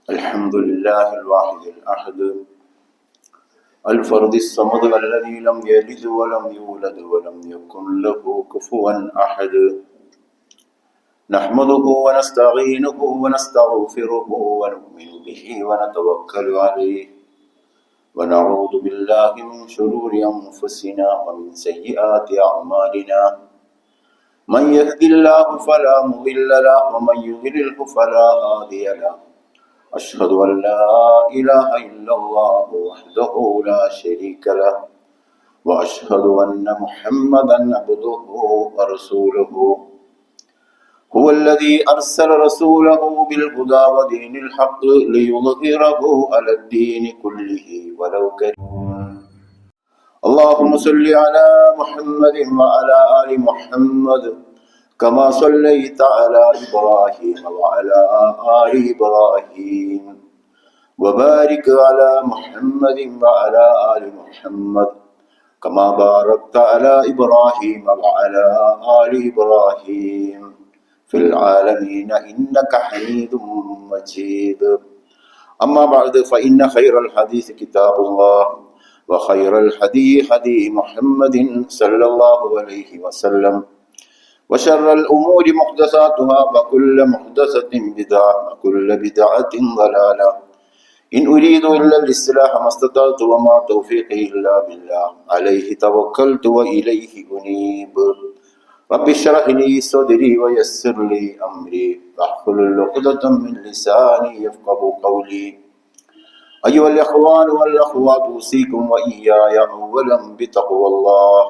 الحمد لله الواحد الأحد الفرد الصمد الذي لم يلد ولم يولد ولم يكن له كفوا أحد نحمده ونستعينه ونستغفره ونؤمن به ونتوكل عليه ونعوذ بالله من شرور أنفسنا ومن سيئات أعمالنا من يهد الله فلا مضل له ومن يضلله فلا هادي له أشهد أن لا إله إلا الله وحده لا شريك له وأشهد أن محمدا عبده ورسوله هو الذي أرسل رسوله بالهدى ودين الحق ليظهره على الدين كله ولو كره اللهم صل على محمد وعلى آل محمد كما صليت على إبراهيم وعلى آل إبراهيم وبارك على محمد وعلى آل محمد كما باركت على إبراهيم وعلى آل إبراهيم في العالمين إنك حميد مجيد أما بعد فإن خير الحديث كتاب الله وخير الهدي هدي محمد صلى الله عليه وسلم وشر الأمور محدثاتها وكل محدثة بدعة وكل بدعة ضلالة إن أريد إلا الإصلاح ما استطعت وما توفيقي إلا بالله عليه توكلت وإليه أنيب رب اشرح لي صدري ويسر لي أمري واحلل عقدة من لساني يفقهوا قولي أيها الإخوان والأخوات أوصيكم وإياي أولا بتقوى الله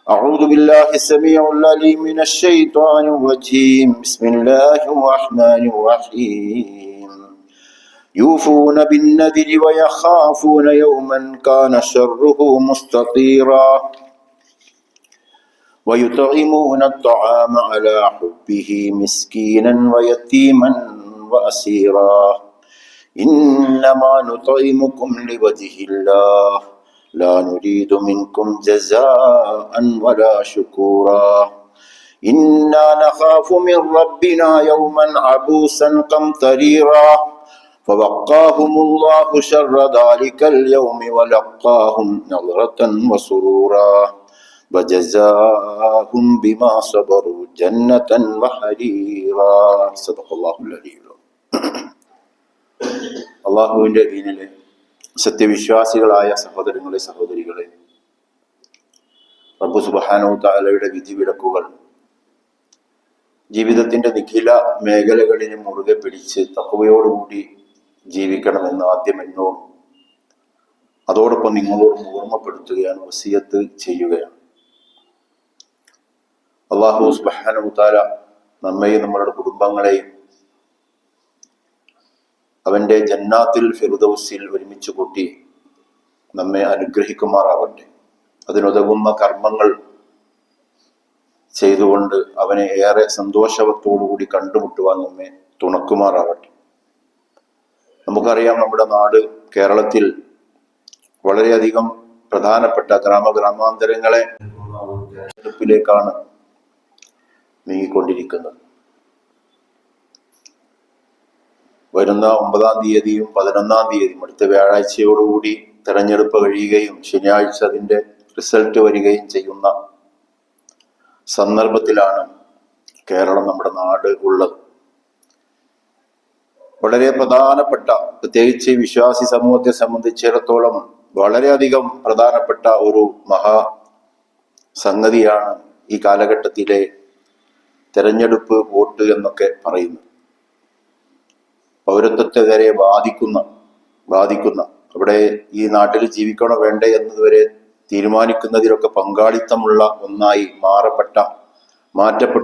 أعوذ بالله السميع العليم من الشيطان الرجيم بسم الله الرحمن الرحيم يوفون بالنذر ويخافون يوما كان شره مستطيرا ويطعمون الطعام على حبه مسكينا ويتيما وأسيرا إنما نطعمكم لوجه الله لا نريد منكم جزاء ولا شكورا إنا نخاف من ربنا يوما عبوسا قمطريرا فوقاهم الله شر ذلك اليوم ولقاهم نظرة وسرورا وجزاهم بما صبروا جنة وحريرا صدق الله العلي അള്ളാഹുവിൻ്റെ ദീനിലെ സത്യവിശ്വാസികളായ സഹോദരങ്ങളെ സഹോദരികളെ, റബ്ബ് സുബ്ഹാനഹു തആലയുടെ വിധിവിലക്കുകൾ ജീവിതത്തിന്റെ നിഖില മേഖലകളിലും മുറുകെ പിടിച്ച് തഖ്വയോടുകൂടി ജീവിക്കണമെന്ന് ആദ്യം എന്നോടും അതോടൊപ്പം നിങ്ങളോടും ഓർമ്മപ്പെടുത്തുകയാണ്, വസിയത്ത് ചെയ്യുകയാണ്. അല്ലാഹു സുബ്ഹാനഹു തആല നമ്മെയും നമ്മളുടെ കുടുംബങ്ങളെയും അവന്റെ ജന്നാത്തിൽ ഫിർദൗസിൽ ഒരുമിച്ച് കൂട്ടി നമ്മെ അനുഗ്രഹിക്കുമാറാവട്ടെ. അതിനുതകുന്ന കർമ്മങ്ങൾ ചെയ്തുകൊണ്ട് അവനെ ഏറെ സന്തോഷത്തോടുകൂടി കണ്ടുമുട്ടുവാൻ നമ്മെ തുണക്കുമാറാവട്ടെ. നമുക്കറിയാം, നമ്മുടെ നാട് കേരളത്തിൽ വളരെയധികം പ്രധാനപ്പെട്ട ഗ്രാമാന്തരങ്ങളെ ിലേക്കാണ് നീങ്ങിക്കൊണ്ടിരിക്കുന്നത്. വരുന്ന 9-ാം തീയതിയും 11-ാം തീയതിയും അടുത്ത വ്യാഴാഴ്ചയോടുകൂടി തെരഞ്ഞെടുപ്പ് കഴിയുകയും ശനിയാഴ്ച അതിൻ്റെ റിസൾട്ട് വരികയും ചെയ്യുന്ന സന്ദർഭത്തിലാണ് കേരളം, നമ്മുടെ നാട് ഉള്ളത്. വളരെ പ്രധാനപ്പെട്ട, പ്രത്യേകിച്ച് വിശ്വാസി സമൂഹത്തെ സംബന്ധിച്ചിടത്തോളം വളരെയധികം പ്രധാനപ്പെട്ട ഒരു സംഗതിയാണ് ഈ കാലഘട്ടത്തിലെ തെരഞ്ഞെടുപ്പ്, വോട്ട് എന്നൊക്കെ പറയുന്നത്. പൗരത്വത്തെ വരെ ബാധിക്കുന്ന അവിടെ ഈ നാട്ടിൽ ജീവിക്കണോ വേണ്ടേ എന്നതുവരെ തീരുമാനിക്കുന്നതിലൊക്കെ പങ്കാളിത്തമുള്ള ഒന്നായി മാറ്റപ്പെട്ട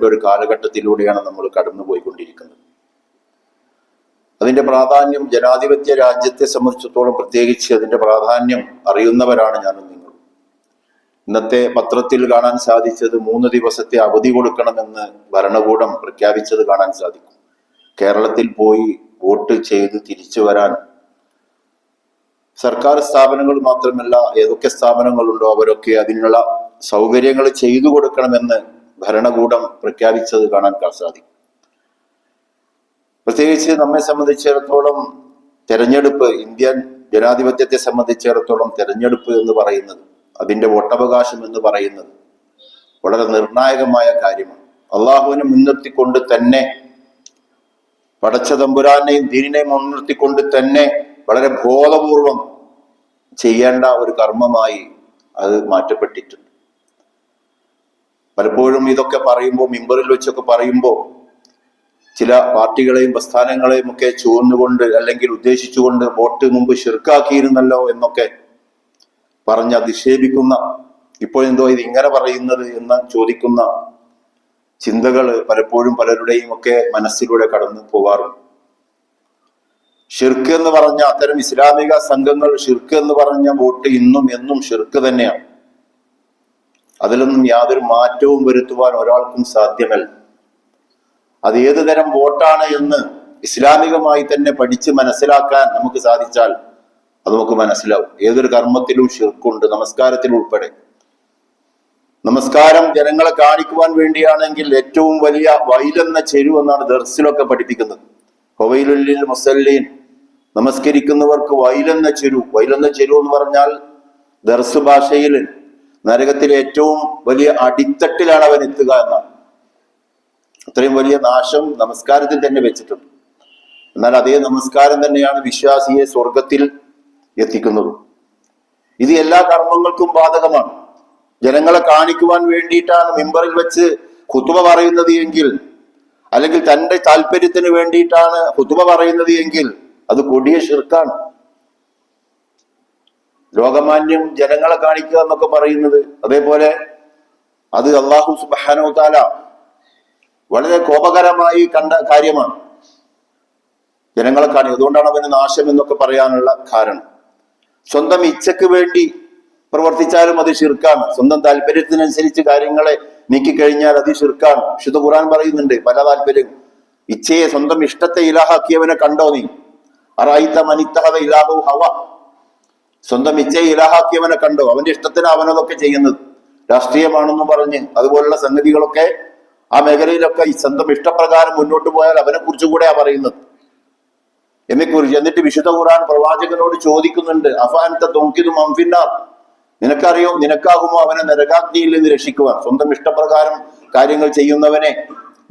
ഒരു കാലഘട്ടത്തിലൂടെയാണ് നമ്മൾ കടന്നുപോയിക്കൊണ്ടിരിക്കുന്നത്. അതിന്റെ പ്രാധാന്യം ജനാധിപത്യ രാജ്യത്തെ സംബന്ധിച്ചിടത്തോളം പ്രത്യേകിച്ച് അതിന്റെ പ്രാധാന്യം അറിയുന്നവരാണ് ഞാനും നിങ്ങളും. ഇന്നത്തെ പത്രത്തിൽ കാണാൻ സാധിച്ചത് 3 ദിവസത്തെ അവധി കൊടുക്കണമെന്ന് ഭരണകൂടം പ്രഖ്യാപിച്ചത് കാണാൻ സാധിക്കും. കേരളത്തിൽ പോയി വോട്ട് ചെയ്ത് തിരിച്ചു വരാൻ സർക്കാർ സ്ഥാപനങ്ങൾ മാത്രമല്ല, ഏതൊക്കെ സ്ഥാപനങ്ങളുണ്ടോ അവരൊക്കെ അതിനുള്ള സൗകര്യങ്ങൾ ചെയ്തു കൊടുക്കണമെന്ന് ഭരണകൂടം പ്രഖ്യാപിച്ചത് കാണാൻ സാധിക്കും. പ്രത്യേകിച്ച് നമ്മെ സംബന്ധിച്ചിടത്തോളം തെരഞ്ഞെടുപ്പ്, ഇന്ത്യൻ ജനാധിപത്യത്തെ സംബന്ധിച്ചിടത്തോളം തെരഞ്ഞെടുപ്പ് എന്ന് പറയുന്നത്, അതിന്റെ വോട്ടവകാശം എന്ന് പറയുന്നത് വളരെ നിർണായകമായ കാര്യമാണ്. അള്ളാഹുവിനെ മുൻനിർത്തിക്കൊണ്ട് തന്നെ, പടച്ച തമ്പുരാനെയും ദീനിനെയും മുൻനിർത്തിക്കൊണ്ട് തന്നെ വളരെ ബോധപൂർവം ചെയ്യേണ്ട ഒരു കർമ്മമായി അത് മാറ്റപ്പെട്ടിട്ടുണ്ട്. പലപ്പോഴും ഇതൊക്കെ പറയുമ്പോൾ, മിമ്പറിൽ വെച്ചൊക്കെ പറയുമ്പോൾ, ചില പാർട്ടികളെയും പ്രസ്ഥാനങ്ങളെയും ഒക്കെ ചുവന്നുകൊണ്ട് അല്ലെങ്കിൽ ഉദ്ദേശിച്ചുകൊണ്ട് വോട്ട് മുമ്പ് ശിർക്കാക്കിയിരുന്നല്ലോ എന്നൊക്കെ പറഞ്ഞ് അധിക്ഷേപിക്കുന്ന, ഇപ്പോഴെന്തോ ഇത് ഇങ്ങനെ പറയുന്നത് എന്ന് ചോദിക്കുന്ന ചിന്തകൾ പലപ്പോഴും പലരുടെയും ഒക്കെ മനസ്സിലൂടെ കടന്നു പോകാറുണ്ട്. ഷിർക്ക് എന്ന് പറഞ്ഞ അത്തരം ഇസ്ലാമിക സംഘങ്ങൾ, ഷിർക്ക് എന്ന് പറഞ്ഞ വോട്ട് ഇന്നും എന്നും ഷിർക്ക് തന്നെയാണ്. അതിലൊന്നും യാതൊരു മാറ്റവും വരുത്തുവാൻ ഒരാൾക്കും സാധ്യമല്ല. അത് ഏത് തരം വോട്ടാണ് എന്ന് ഇസ്ലാമികമായി തന്നെ പഠിച്ച് മനസ്സിലാക്കാൻ നമുക്ക് സാധിച്ചാൽ അത് നമുക്ക് മനസ്സിലാവും. ഏതൊരു കർമ്മത്തിലും ഷിർക്കുണ്ട്, നമസ്കാരത്തിൽ ഉൾപ്പെടെ. നമസ്കാരം ജനങ്ങളെ കാണിക്കുവാൻ വേണ്ടിയാണെങ്കിൽ ഏറ്റവും വലിയ വൈലെന്ന ചെരു എന്നാണ് ദർസിലൊക്കെ പഠിപ്പിക്കുന്നത്. ഹുവൈലുൽ മുസല്ലീൻ, നമസ്കരിക്കുന്നവർക്ക് വൈലെന്ന ചെരു. വൈലെന്ന ചെരു എന്ന് പറഞ്ഞാൽ ദർസ് ഭാഷയിൽ നരകത്തിലെ ഏറ്റവും വലിയ അടിത്തട്ടിലാണ് അവൻ എത്തുക എന്നാണ്. അത്രയും വലിയ നാശം നമസ്കാരത്തിൽ തന്നെ വെച്ചിട്ടുണ്ട്. എന്നാൽ അതേ നമസ്കാരം തന്നെയാണ് വിശ്വാസിയെ സ്വർഗത്തിൽ എത്തിക്കുന്നത്. ഇത് എല്ലാ കർമ്മങ്ങൾക്കും ബാധകമാണ്. ജനങ്ങളെ കാണിക്കുവാൻ വേണ്ടിയിട്ടാണ് മിമ്പറിൽ വെച്ച് ഖുതുബ പറയുന്നത് എങ്കിൽ, അല്ലെങ്കിൽ തന്റെ താല്പര്യത്തിന് വേണ്ടിയിട്ടാണ് ഖുതുബ പറയുന്നത് എങ്കിൽ അത് കൊടിയ ശിർക്കാണ്. ലോകമാന്യം ജനങ്ങളെ കാണിക്കുക എന്നൊക്കെ പറയുന്നത്, അതേപോലെ അത് അല്ലാഹു സുബ്ഹാനഹു വ തആല വളരെ കോപകരമായി കണ്ട കാര്യമാണ്. ജനങ്ങളെ കാണിക്കുക, അതുകൊണ്ടാണ് അവന് നാശം എന്നൊക്കെ പറയാനുള്ള കാരണം. സ്വന്തം ഇച്ഛക്ക് വേണ്ടി പ്രവർത്തിച്ചാലും അത് ശിർക്കാണ്. സ്വന്തം താല്പര്യത്തിനനുസരിച്ച് കാര്യങ്ങളെ നീക്കിക്കഴിഞ്ഞാൽ അത് ശിർക്കാണ്. വിശുദ്ധ ഖുർആൻ പറയുന്നുണ്ട് പല താല്പര്യം. ഇച്ഛയെ, സ്വന്തം ഇഷ്ടത്തെ ഇലാഹാക്കിയവനെ കണ്ടോ നീ? അറഅയ്ത മൻ ഇത്തഖദ ഇലാഹു ഹവ. സ്വന്തം ഇച്ഛയെ ഇലാഹാക്കിയവനെ കണ്ടോ? അവന്റെ ഇഷ്ടത്തിന് അവനതൊക്കെ ചെയ്യുന്നത്. രാഷ്ട്രീയമാണെന്ന് പറഞ്ഞ് അതുപോലുള്ള സംഗതികളൊക്കെ ആ മേഖലയിലൊക്കെ ഈ സ്വന്തം ഇഷ്ടപ്രകാരം മുന്നോട്ട് പോയാൽ അവനെ കുറിച്ച് കൂടെയാ പറയുന്നത് എന്നെക്കുറിച്ച്. എന്നിട്ട് വിശുദ്ധ ഖുർആൻ പ്രവാചകനോട് ചോദിക്കുന്നുണ്ട്, അഫഅൻത തുൻഖിദു മൻ ഫിന്നാർ, നിനക്കറിയോ, നിനക്കാകുമോ അവനെ നരകാഗ്നിയിൽ നിന്ന് രക്ഷിക്കുവാൻ? സ്വന്തം ഇഷ്ടപ്രകാരം കാര്യങ്ങൾ ചെയ്യുന്നവനെ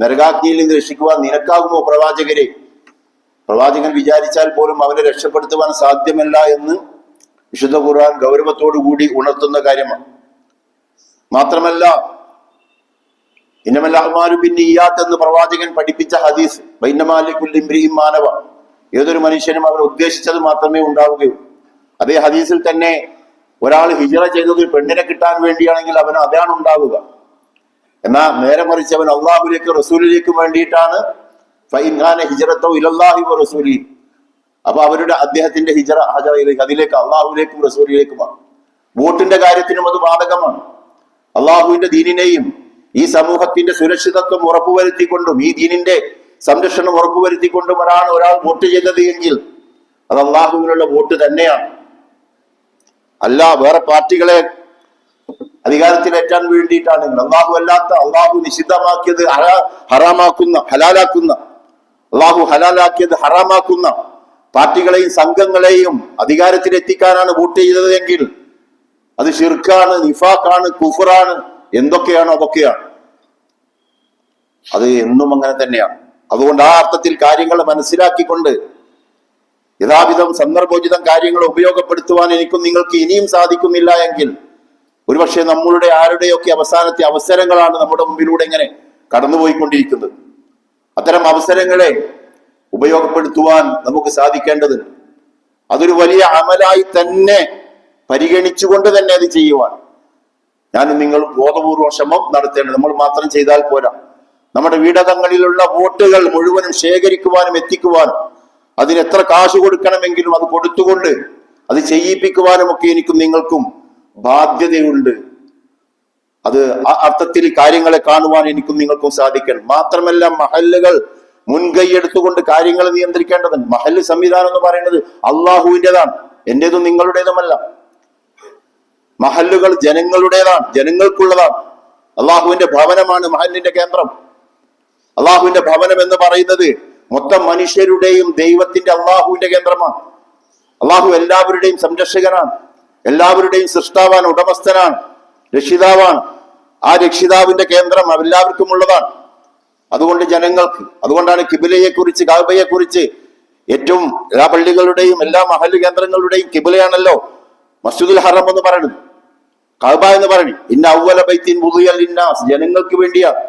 നരകാഗ്നിയിൽ നിന്ന് രക്ഷിക്കുവാൻ നിനക്കാകുമോ പ്രവാചകരെ? പ്രവാചകൻ വിചാരിച്ചാൽ പോലും അവനെ രക്ഷപ്പെടുത്തുവാൻ സാധ്യമല്ല എന്ന് വിശുദ്ധ ഖുർആൻ ഗൗരവത്തോടു കൂടി ഉണർത്തുന്ന കാര്യമാണ്. മാത്രമല്ല, ഇന്നമൽ അഅ്മാലു ബിന്നിയ്യാത്ത് എന്ന് പ്രവാചകൻ പഠിപ്പിച്ച ഹദീസ്, ബൈനമാ ലികുല്ലി ഇംറിഇൻ മാ നവ, ഏതൊരു മനുഷ്യനും അവർ ഉദ്ദേശിച്ചത് മാത്രമേ ഉണ്ടാവുകയുള്ളൂ. അതേ ഹദീസിൽ തന്നെ ഒരാൾ ഹിജ്റ ചെയ്തത് പെണ്ണിനെ കിട്ടാൻ വേണ്ടിയാണെങ്കിൽ അവന് അതാണ് ഉണ്ടാവുക. എന്നാൽ നേരെ മറിച്ച് അവൻ അള്ളാഹുലേക്ക് റസൂലിലേക്ക് വേണ്ടിയിട്ടാണ്, ഫഇൻ കാന ഹിജ്റതു ഇലല്ലാഹി വ റസൂലിഹി, അപ്പൊ അവരുടെ അദ്ദേഹത്തിന്റെ ഹിജ്റ ഹജറയിലേക്ക്, അതിലേക്ക് അള്ളാഹുലേക്കും റസൂലിലേക്കുമാണ്. വോട്ടിന്റെ കാര്യത്തിനും അത് ബാധകമാണ്. അള്ളാഹുവിന്റെ ദീനിനെയും ഈ സമൂഹത്തിന്റെ സുരക്ഷിതത്വം ഉറപ്പുവരുത്തിക്കൊണ്ടും ഈ ദീനിന്റെ സംരക്ഷണം ഉറപ്പുവരുത്തിക്കൊണ്ടുമാണ് ഒരാൾ വോട്ട് ചെയ്തത് എങ്കിൽ അത് അള്ളാഹുവിനുള്ള വോട്ട് തന്നെയാണ്. അല്ല വേറെ പാർട്ടികളെ അധികാരത്തിലേറ്റാൻ വേണ്ടിയിട്ടാണെങ്കിൽ, അള്ളാഹു അല്ലാത്ത, അള്ളാഹു നിഷിദ്ധമാക്കിയത് ഹറാമാക്കുന്ന, ഹലാലാക്കുന്ന, അള്ളാഹു ഹലാലാക്കിയത് ഹറാമാക്കുന്ന പാർട്ടികളെയും സംഘങ്ങളെയും അധികാരത്തിലെത്തിക്കാനാണ് വോട്ട് ചെയ്തത് എങ്കിൽ അത് ഷിർക്കാണ്, നിഫാഖാണ്, കുഫറാണ്, എന്തൊക്കെയാണോ അതൊക്കെയാണ്. അത് എന്നും അങ്ങനെ തന്നെയാണ്. അതുകൊണ്ട് ആ അർത്ഥത്തിൽ കാര്യങ്ങൾ മനസ്സിലാക്കിക്കൊണ്ട് യഥാവിധം സന്ദർഭോചിതം കാര്യങ്ങൾ ഉപയോഗപ്പെടുത്തുവാൻ എനിക്കും നിങ്ങൾക്ക് ഇനിയും സാധിക്കുന്നില്ല എങ്കിൽ ഒരുപക്ഷെ നമ്മളുടെ ആരുടെയൊക്കെ അവസാനത്തെ അവസരങ്ങളാണ് നമ്മുടെ മുമ്പിലൂടെ ഇങ്ങനെ കടന്നുപോയിക്കൊണ്ടിരിക്കുന്നത്. അത്തരം അവസരങ്ങളെ ഉപയോഗപ്പെടുത്തുവാൻ നമുക്ക് സാധിക്കേണ്ടതുണ്ട്. അതൊരു വലിയ അമലായി തന്നെ പരിഗണിച്ചുകൊണ്ട് തന്നെ അത് ചെയ്യുവാൻ ഞാനും നിങ്ങൾ ബോധപൂർവ്വം ശ്രമം നടത്തേണ്ടത്. നമ്മൾ മാത്രം ചെയ്താൽ പോരാ. നമ്മുടെ വീടകങ്ങളിലുള്ള വോട്ടുകൾ മുഴുവനും ശേഖരിക്കുവാനും എത്തിക്കുവാനും അതിന് എത്ര കാശ് കൊടുക്കണമെങ്കിലും അത് കൊടുത്തുകൊണ്ട് അത് ചെയ്യിപ്പിക്കുവാനും ഒക്കെ എനിക്കും നിങ്ങൾക്കും ബാധ്യതയുണ്ട്. അത് ആ അർത്ഥത്തിൽ കാര്യങ്ങളെ കാണുവാൻ എനിക്കും നിങ്ങൾക്കും സാധിക്കണം. മാത്രമല്ല മഹല്ലുകൾ മുൻകൈ എടുത്തുകൊണ്ട് കാര്യങ്ങൾ നിയന്ത്രിക്കേണ്ടതുണ്ട്. മഹല്ല് സംവിധാനം എന്ന് പറയുന്നത് അള്ളാഹുവിൻ്റെതാണ്, എന്റേതും നിങ്ങളുടേതുമല്ല. മഹല്ലുകൾ ജനങ്ങളുടേതാണ്, ജനങ്ങൾക്കുള്ളതാണ്. അള്ളാഹുവിന്റെ ഭവനമാണ് മഹല്ലിന്റെ കേന്ദ്രം. അള്ളാഹുവിന്റെ ഭവനം എന്ന് പറയുന്നത് മൊത്തം മനുഷ്യരുടെയും ദൈവത്തിന്റെ അള്ളാഹുവിന്റെ കേന്ദ്രമാണ്. അള്ളാഹു എല്ലാവരുടെയും സംരക്ഷകനാണ്, എല്ലാവരുടെയും സൃഷ്ടാവാണ്, ഉടമസ്ഥനാണ്, രക്ഷിതാവാണ്. ആ രക്ഷിതാവിന്റെ കേന്ദ്രം എല്ലാവർക്കും ഉള്ളതാണ്. അതുകൊണ്ട് ജനങ്ങൾക്ക്, അതുകൊണ്ടാണ് കിബിലയെ കുറിച്ച്, കഅബയെ കുറിച്ച് ഏറ്റവും എല്ലാ പള്ളികളുടെയും എല്ലാ മഹല്ല് കേന്ദ്രങ്ങളുടെയും കിബിലയാണല്ലോ മസ്ജിദുൽ ഹറം എന്ന് പറയുന്നത്, കഅബ എന്ന് പറയുന്നത്. ഇന്ന അവ്വല ബൈത്തിൻ വുദിഅ ലിന്നാസ്, ജനങ്ങൾക്ക് വേണ്ടിയാണ്.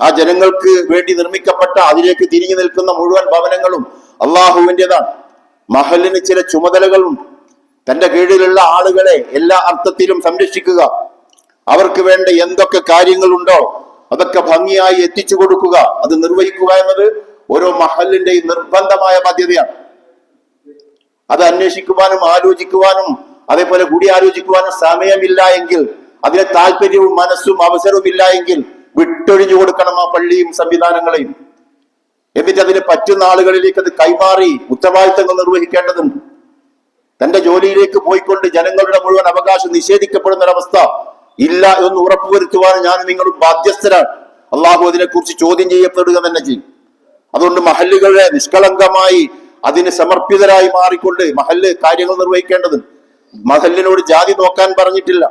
ആ ജനങ്ങൾക്ക് വേണ്ടി നിർമ്മിക്കപ്പെട്ട, അതിലേക്ക് തിരിഞ്ഞു നിൽക്കുന്ന മുഴുവൻ ഭവനങ്ങളും അള്ളാഹുവിൻ്റെതാണ്. മഹലിന് ചില ചുമതലകളുണ്ട്. തന്റെ കീഴിലുള്ള ആളുകളെ എല്ലാ അർത്ഥത്തിലും സംരക്ഷിക്കുക, അവർക്ക് വേണ്ട എന്തൊക്കെ കാര്യങ്ങളുണ്ടോ അതൊക്കെ ഭംഗിയായി എത്തിച്ചു കൊടുക്കുക, അത് നിർവഹിക്കുക എന്നത് ഓരോ മഹലിന്റെയും നിർബന്ധമായ ബാധ്യതയാണ്. അത് അന്വേഷിക്കുവാനും ആലോചിക്കുവാനും അതേപോലെ കൂടി ആലോചിക്കുവാനും സമയമില്ല എങ്കിൽ, അതിന് താല്പര്യവും മനസ്സും അവസരവും ഇല്ല എങ്കിൽ വിട്ടൊഴിഞ്ഞു കൊടുക്കണം ആ പള്ളിയും സംവിധാനങ്ങളെയും. എന്നിട്ട് അതിന് പറ്റുന്ന ആളുകളിലേക്ക് അത് കൈമാറി ഉത്തരവാദിത്തങ്ങൾ നിർവഹിക്കേണ്ടതുണ്ട്. തന്റെ ജോലിയിലേക്ക് പോയിക്കൊണ്ട് ജനങ്ങളുടെ മുഴുവൻ അവകാശം നിഷേധിക്കപ്പെടുന്ന ഒരവസ്ഥ ഇല്ല എന്ന് ഉറപ്പുവരുത്തുവാൻ ഞാനും നിങ്ങളും ബാധ്യസ്ഥരാണ്. അള്ളാഹു അതിനെക്കുറിച്ച് ചോദ്യം ചെയ്യപ്പെടുക തന്നെ ചെയ്യും. അതുകൊണ്ട് മഹല്ലുകളെ നിഷ്കളങ്കമായി അതിന് സമർപ്പിതരായി മാറിക്കൊണ്ട് മഹല്ല് കാര്യങ്ങൾ നിർവഹിക്കേണ്ടതുണ്ട്. മഹല്ലിനോട് ജാതി നോക്കാൻ പറഞ്ഞിട്ടില്ല,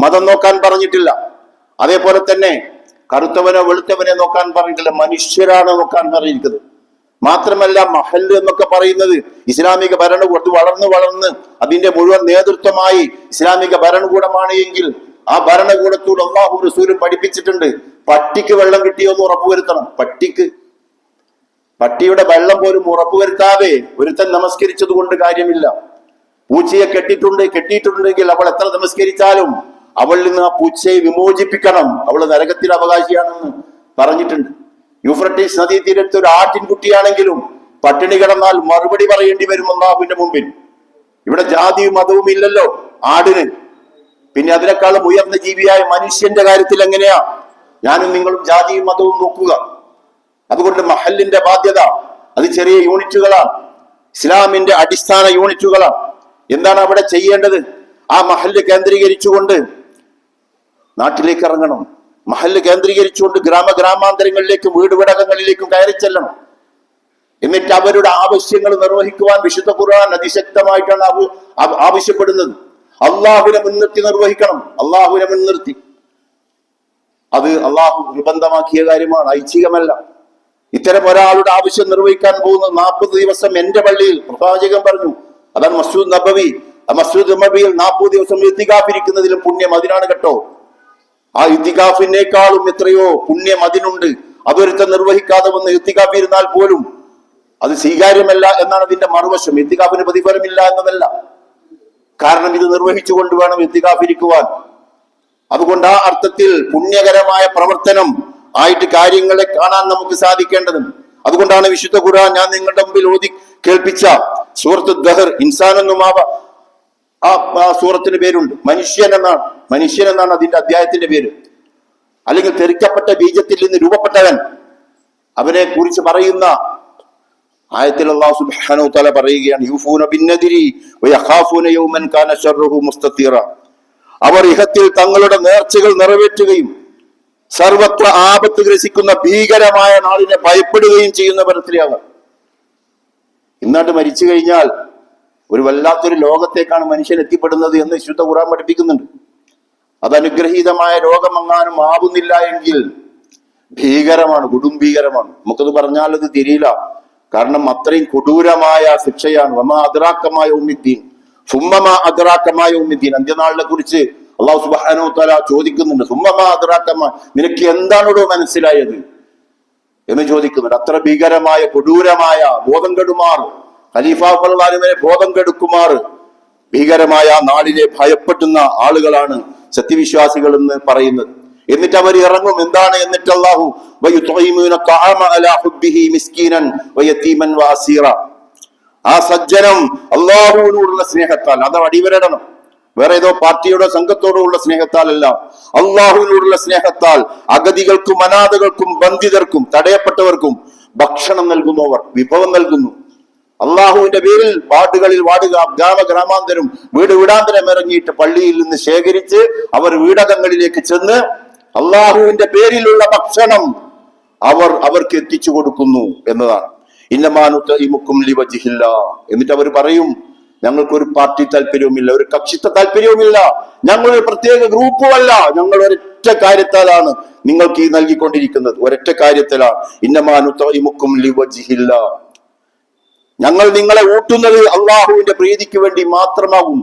മതം നോക്കാൻ പറഞ്ഞിട്ടില്ല, അതേപോലെ തന്നെ കറുത്തവനോ വെളുത്തവനെ നോക്കാൻ പറഞ്ഞിട്ടില്ല, മനുഷ്യരാണ് നോക്കാൻ പറഞ്ഞിരിക്കുന്നത്. മാത്രമല്ല മഹല്ല് എന്നൊക്കെ പറയുന്നത് ഇസ്ലാമിക ഭരണകൂടം വളർന്ന് അതിന്റെ മുഴുവൻ നേതൃത്വമായി ഇസ്ലാമിക ഭരണകൂടമാണ് എങ്കിൽ ആ ഭരണകൂടത്തോട് അല്ലാഹു റസൂലും പഠിപ്പിച്ചിട്ടുണ്ട്, പട്ടിക്ക് വെള്ളം കിട്ടിയോ എന്ന് ഉറപ്പുവരുത്തണം. പട്ടിയുടെ വെള്ളം പോലും ഉറപ്പുവരുത്താതെ ഒരുത്തൻ നമസ്കരിച്ചത് കൊണ്ട് കാര്യമില്ല. പൂച്ചയെ കെട്ടിയിട്ടുണ്ടെങ്കിൽ അവൾ എത്ര നമസ്കരിച്ചാലും അവളിൽ നിന്ന് ആ പൂച്ചയെ വിമോചിപ്പിക്കണം, അവൾ നരകത്തിന് അവകാശിയാണെന്ന് പറഞ്ഞിട്ടുണ്ട്. യൂഫ്രട്ടീസ് നദീതീരത്ത് ഒരു ആട്ടിൻകുട്ടിയാണെങ്കിലും പട്ടിണി കിടന്നാൽ മറുപടി പറയേണ്ടി വരും അല്ലാഹുവിന്റെ മുമ്പിൽ. ഇവിടെ ജാതിയും മതവും ഇല്ലല്ലോ ആടിന്. പിന്നെ അതിനേക്കാളും ഉയർന്ന ജീവിയായ മനുഷ്യന്റെ കാര്യത്തിൽ എങ്ങനെയാ ഞാനും നിങ്ങളും ജാതിയും മതവും നോക്കുക? അതുകൊണ്ട് മഹല്ലിന്റെ ബാധ്യത അത് ചെറിയ യൂണിറ്റുകളാണ്, ഇസ്ലാമിന്റെ അടിസ്ഥാന യൂണിറ്റുകളാണ്. എന്താണ് അവിടെ ചെയ്യേണ്ടത്? ആ മഹല്ല് കേന്ദ്രീകരിച്ചുകൊണ്ട് നാട്ടിലേക്ക് ഇറങ്ങണം. മഹല്ല് കേന്ദ്രീകരിച്ചുകൊണ്ട് ഗ്രാമാന്തരങ്ങളിലേക്കും വീടുവിടകങ്ങളിലേക്കും കയറി ചെല്ലണം. എന്നിട്ട് അവരുടെ ആവശ്യങ്ങൾ നിർവഹിക്കുവാൻ വിശുദ്ധ ഖുർആൻ അതിശക്തമായിട്ടാണ് ആവശ്യപ്പെടുന്നത്. അള്ളാഹുവിനെ മുൻനിർത്തി നിർവഹിക്കണം. അള്ളാഹുവിനെ മുൻനിർത്തി, അത് അള്ളാഹു നിർബന്ധമാക്കിയ കാര്യമാണ്, ഐച്ഛികമല്ല. ഇത്തരം ഒരാളുടെ ആവശ്യം നിർവഹിക്കാൻ പോകുന്ന 40 ദിവസം എന്റെ പള്ളിയിൽ പ്രവാചകൻ പറഞ്ഞു, അതാണ് മസ്ജിദ് നബവി. ആ മസ്ജിദ് നബവിയിൽ 40 ദിവസം ഇത്തികാഫിരിക്കുന്നതിലും പുണ്യം അതിനാണ് കേട്ടോ. ആ ഇത്തികാഫിനേക്കാളും എത്രയോ പുണ്യം അതിനുണ്ട്. അതൊരുത്തൻ നിർവഹിക്കാതെ വന്ന് ഇത്തികാഫിരുന്നാൽ പോലും അത് സ്വീകാര്യമല്ല എന്നാണ് അതിന്റെ മറുവശം. ഇത്തികാഫിന് പ്രതിഫലമില്ല എന്നതല്ല, കാരണം ഇത് നിർവഹിച്ചു കൊണ്ടുവേണം ഇത്തികാഫിരിക്കുവാൻ. അതുകൊണ്ട് ആ അർത്ഥത്തിൽ പുണ്യകരമായ പ്രവർത്തനം ആയിട്ട് കാര്യങ്ങളെ കാണാൻ നമുക്ക് സാധിക്കേണ്ടതുണ്ട്. അതുകൊണ്ടാണ് വിശുദ്ധ ഖുർആൻ ഞാൻ നിങ്ങളുടെ മുമ്പിൽ ഓതി കേൾപ്പിച്ച സൂറത്ത് ദഹർ, ഇൻസാൻ എന്നും ആ സൂറത്തിന് പേരുണ്ട്. മനുഷ്യൻ എന്നാണ് അതിന്റെ അധ്യായത്തിന്റെ പേര്. അല്ലെങ്കിൽ തെറിക്കപ്പെട്ട ബീജത്തിൽ നിന്ന് രൂപപ്പെട്ടവൻ, അവനെ കുറിച്ച് പറയുന്ന ആയത്തിൽ അല്ലാഹു സുബ്ഹാനഹു വ തആല പറയുകയാണ്, യൂഫൂന ബിന്നദിരി വയഖാഫൂന യൗമൻ കാന ശർറുഹു മുസ്തതീറ. അവർ ഇഹത്തിൽ തങ്ങളുടെ നേർച്ചകൾ നിറവേറ്റുകയും സർവത്ര ആപത്ത് ഗ്രസിക്കുന്ന ഭീകരമായ നാളിനെ ഭയപ്പെടുകയും ചെയ്യുന്ന പരത്തിലാകാം. ഇന്നാണ്ട് മരിച്ചു കഴിഞ്ഞാൽ ഒരു വല്ലാത്തൊരു ലോകത്തേക്കാണ് മനുഷ്യൻ എത്തിപ്പെടുന്നത് എന്ന് വിശുദ്ധ ഖുർആൻ പഠിപ്പിക്കുന്നുണ്ട്. അത് അനുഗ്രഹീതമായ രോഗമെങ്ങാനും ആവുന്നില്ല എങ്കിൽ ഭീകരമാണ്, കൊടുംഭീകരമാണ്. നമുക്കത് പറഞ്ഞാൽ അത് തിരിയില്ല, കാരണം അത്രയും കൊടൂരമായ ശിക്ഷയാണ്. വമാ അദ്റാക്കമായ ഉമ്മിദ്ദീൻ സുമ്മമാ അദ്റാക്കമായ ഉമ്മിദ്ദീൻ. അന്ത്യനാളിനെ കുറിച്ച് അല്ലാഹു സുബ്ഹാനഹു വ തആല ചോദിക്കുന്നുണ്ട്, സുമ്മമാ അദ്റാക്കമാ, നിനക്ക് എന്താണോ മനസ്സിലായത് എന്ന് ചോദിക്കുന്നുണ്ട്. അത്ര ഭീകരമായ കൊടൂരമായ ബോധം കെടുമാർ, ഖലീഫാക്കളെ ബോധം കെടുക്കുമാർ ഭീകരമായ നാളിനെ ഭയപ്പെടുന്ന ആളുകളാണ് സത്യവിശ്വാസികൾ എന്ന് പറയുന്നത്. എന്നിട്ട് അവർ ഇറങ്ങും. എന്താണ്? എന്നിട്ട് അല്ലാഹു ആ സജ്ജനം അള്ളാഹുവിനോടുള്ള സ്നേഹത്താൽ, അത് അടിവരടണം, വേറെ ഏതോ പാർട്ടിയോടോ സംഘത്തോടോ ഉള്ള സ്നേഹത്താലല്ല, അള്ളാഹുവിനോടുള്ള സ്നേഹത്താൽ അഗതികൾക്കും അനാഥകൾക്കും ബന്ധിതർക്കും തടയപ്പെട്ടവർക്കും ഭക്ഷണം നൽകുന്നവർ, വിഭവം നൽകുന്നു. അള്ളാഹുവിന്റെ പേരിൽ വാർഡുകളിൽ ഗ്രാമാന്തരം വീടാന്തരം ഇറങ്ങിയിട്ട് പള്ളിയിൽ നിന്ന് ശേഖരിച്ച് അവർ വീടകങ്ങളിലേക്ക് ചെന്ന് അള്ളാഹുവിന്റെ പേരിലുള്ള ഭക്ഷണം അവർക്ക് എത്തിച്ചു കൊടുക്കുന്നു എന്നതാണ്. ഇന്നമാനുത്തഇമുക്കും ലിവജ്ഹില്ലാ. എന്നിട്ട് അവർ പറയും, ഞങ്ങൾക്കൊരു പാർട്ടി താല്പര്യവുമില്ല, ഒരു കക്ഷിത്വ താല്പര്യവുമില്ല, ഞങ്ങളൊരു പ്രത്യേക ഗ്രൂപ്പുമല്ല, ഞങ്ങൾ ഒരൊറ്റ കാര്യത്താലാണ് നിങ്ങൾക്ക് ഈ നൽകിക്കൊണ്ടിരിക്കുന്നത്, ഒരൊറ്റ കാര്യത്തിലാണ്. ഇന്നമാനുത്തഇമുക്കും ലിവജ്ഹില്ലാ, ഞങ്ങൾ നിങ്ങളെ ഊട്ടുന്നത് അള്ളാഹുവിന്റെ പ്രീതിക്ക് വേണ്ടി മാത്രമാകും,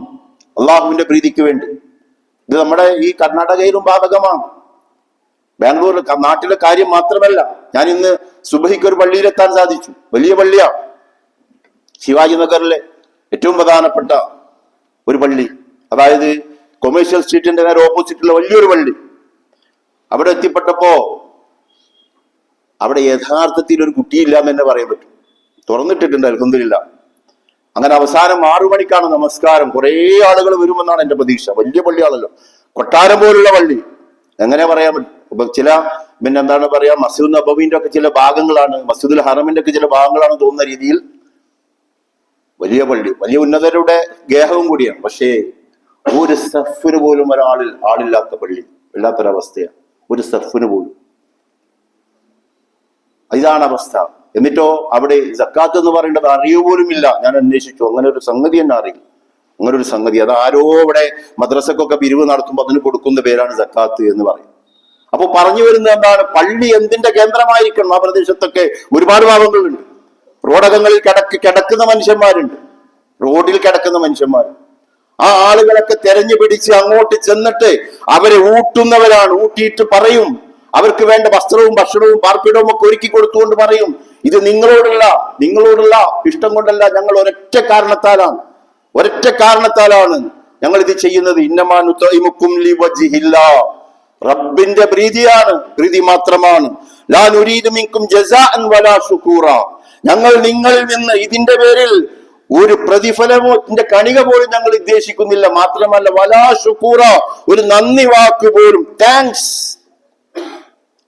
അള്ളാഹുവിന്റെ പ്രീതിക്ക് വേണ്ടി. ഇത് നമ്മുടെ ഈ കർണാടകയിലും ബാധകമാണ്. ബാംഗ്ലൂർ നാട്ടിലെ കാര്യം മാത്രമല്ല. ഞാൻ ഇന്ന് സുബഹിക്ക് ഒരു പള്ളിയിലെത്താൻ സാധിച്ചു. വലിയ പള്ളിയാണ്, ശിവാജി നഗറിലെ ഏറ്റവും പ്രധാനപ്പെട്ട ഒരു പള്ളി, അതായത് കൊമേഴ്ഷ്യൽ സ്ട്രീറ്റിന്റെ നേരെ ഓപ്പോസിറ്റുള്ള വലിയൊരു പള്ളി. അവിടെ എത്തിപ്പെട്ടപ്പോ അവിടെ യഥാർത്ഥത്തിൽ ഒരു കുട്ടിയില്ല എന്ന് തന്നെ പറയാൻ പറ്റും. തുറന്നിട്ടിട്ടുണ്ട് അൽഹംദുലില്ലാ. അങ്ങനെ അവസാനം 6 മണിക്കാണ് നമസ്കാരം. കുറെ ആളുകൾ വരുമെന്നാണ് എന്റെ പ്രതീക്ഷ. വലിയ പള്ളിയാണല്ലോ, കൊട്ടാരം പോലുള്ള പള്ളി. എങ്ങനെ പറയാൻ പറ്റും? ചില എന്താണ് പറയാ, മസ്ജിദ് നബവിന്റെ ഒക്കെ ചില ഭാഗങ്ങളാണ്, മസ്ജിദുൽ ഹറമിന്റെ ഒക്കെ ചില ഭാഗങ്ങളാണ് തോന്നുന്ന രീതിയിൽ വലിയ പള്ളി, വലിയ ഉന്നതരുടെ ഗേഹവും കൂടിയാണ്. പക്ഷേ ഒരു സഫിന് പോലും ആളില്ലാത്ത പള്ളി, ഇല്ലാത്തൊരവസ്ഥയാണ്. ഒരു സഫിന് പോലും, ഇതാണ് അവസ്ഥ. എന്നിട്ടോ അവിടെ സക്കാത്ത് എന്ന് പറയേണ്ടത് അറിയ പോലും ഇല്ല. ഞാൻ അന്വേഷിച്ചു, അങ്ങനെ ഒരു സംഗതി തന്നെ അറിയില്ല. അങ്ങനെ ഒരു സംഗതി, അത് ആരോ ഇവിടെ മദ്രസക്കൊക്കെ പിരിവ് നടത്തുമ്പോൾ അതിന് കൊടുക്കുന്ന പേരാണ് സക്കാത്ത് എന്ന് പറയും. അപ്പൊ പറഞ്ഞു വരുന്നത് എന്താണ്? പള്ളി എന്തിന്റെ കേന്ദ്രമായിരിക്കണം? ആ പ്രദേശത്തൊക്കെ ഒരുപാട് പാവങ്ങളുണ്ട്. റോഡകങ്ങളിൽ കിടക്കുന്ന മനുഷ്യന്മാരുണ്ട്, റോഡിൽ കിടക്കുന്ന മനുഷ്യന്മാർ. ആ ആളുകളൊക്കെ തെരഞ്ഞു പിടിച്ച് അങ്ങോട്ട് ചെന്നിട്ട് അവരെ ഊട്ടുന്നവരാണ്. ഊട്ടിയിട്ട് പറയും, അവർക്ക് വേണ്ട വസ്ത്രവും ഭക്ഷണവും പാർപ്പിടവും ഒക്കെ ഒരുക്കി കൊടുത്തുകൊണ്ട് പറയും, ഇത് നിങ്ങളോടുള്ള ഇഷ്ടം കൊണ്ടല്ല, ഞങ്ങൾ ഒരൊറ്റ കാരണത്താലാണ് ഞങ്ങൾ ഇത് ചെയ്യുന്നത്. ഇന്നമാനുത്തഇമുക്കും ലിവജ്ഹില്ലാ, റബ്ബിന്റെ പ്രീതി മാത്രമാണ്. ലാ നുരീദു മിൻകും ജസാഅൻ വലാ ശുകൂറ, ഞങ്ങൾ നിങ്ങളിൽ നിന്ന് ഇതിന്റെ പേരിൽ ഒരു പ്രതിഫലമോ കണിക പോലും ഞങ്ങൾ ഉദ്ദേശിക്കുന്നില്ല. മാത്രമല്ല വലാ ശുകൂറ, ഒരു നന്ദി വാക്ക് പോലും, താങ്ക്സ്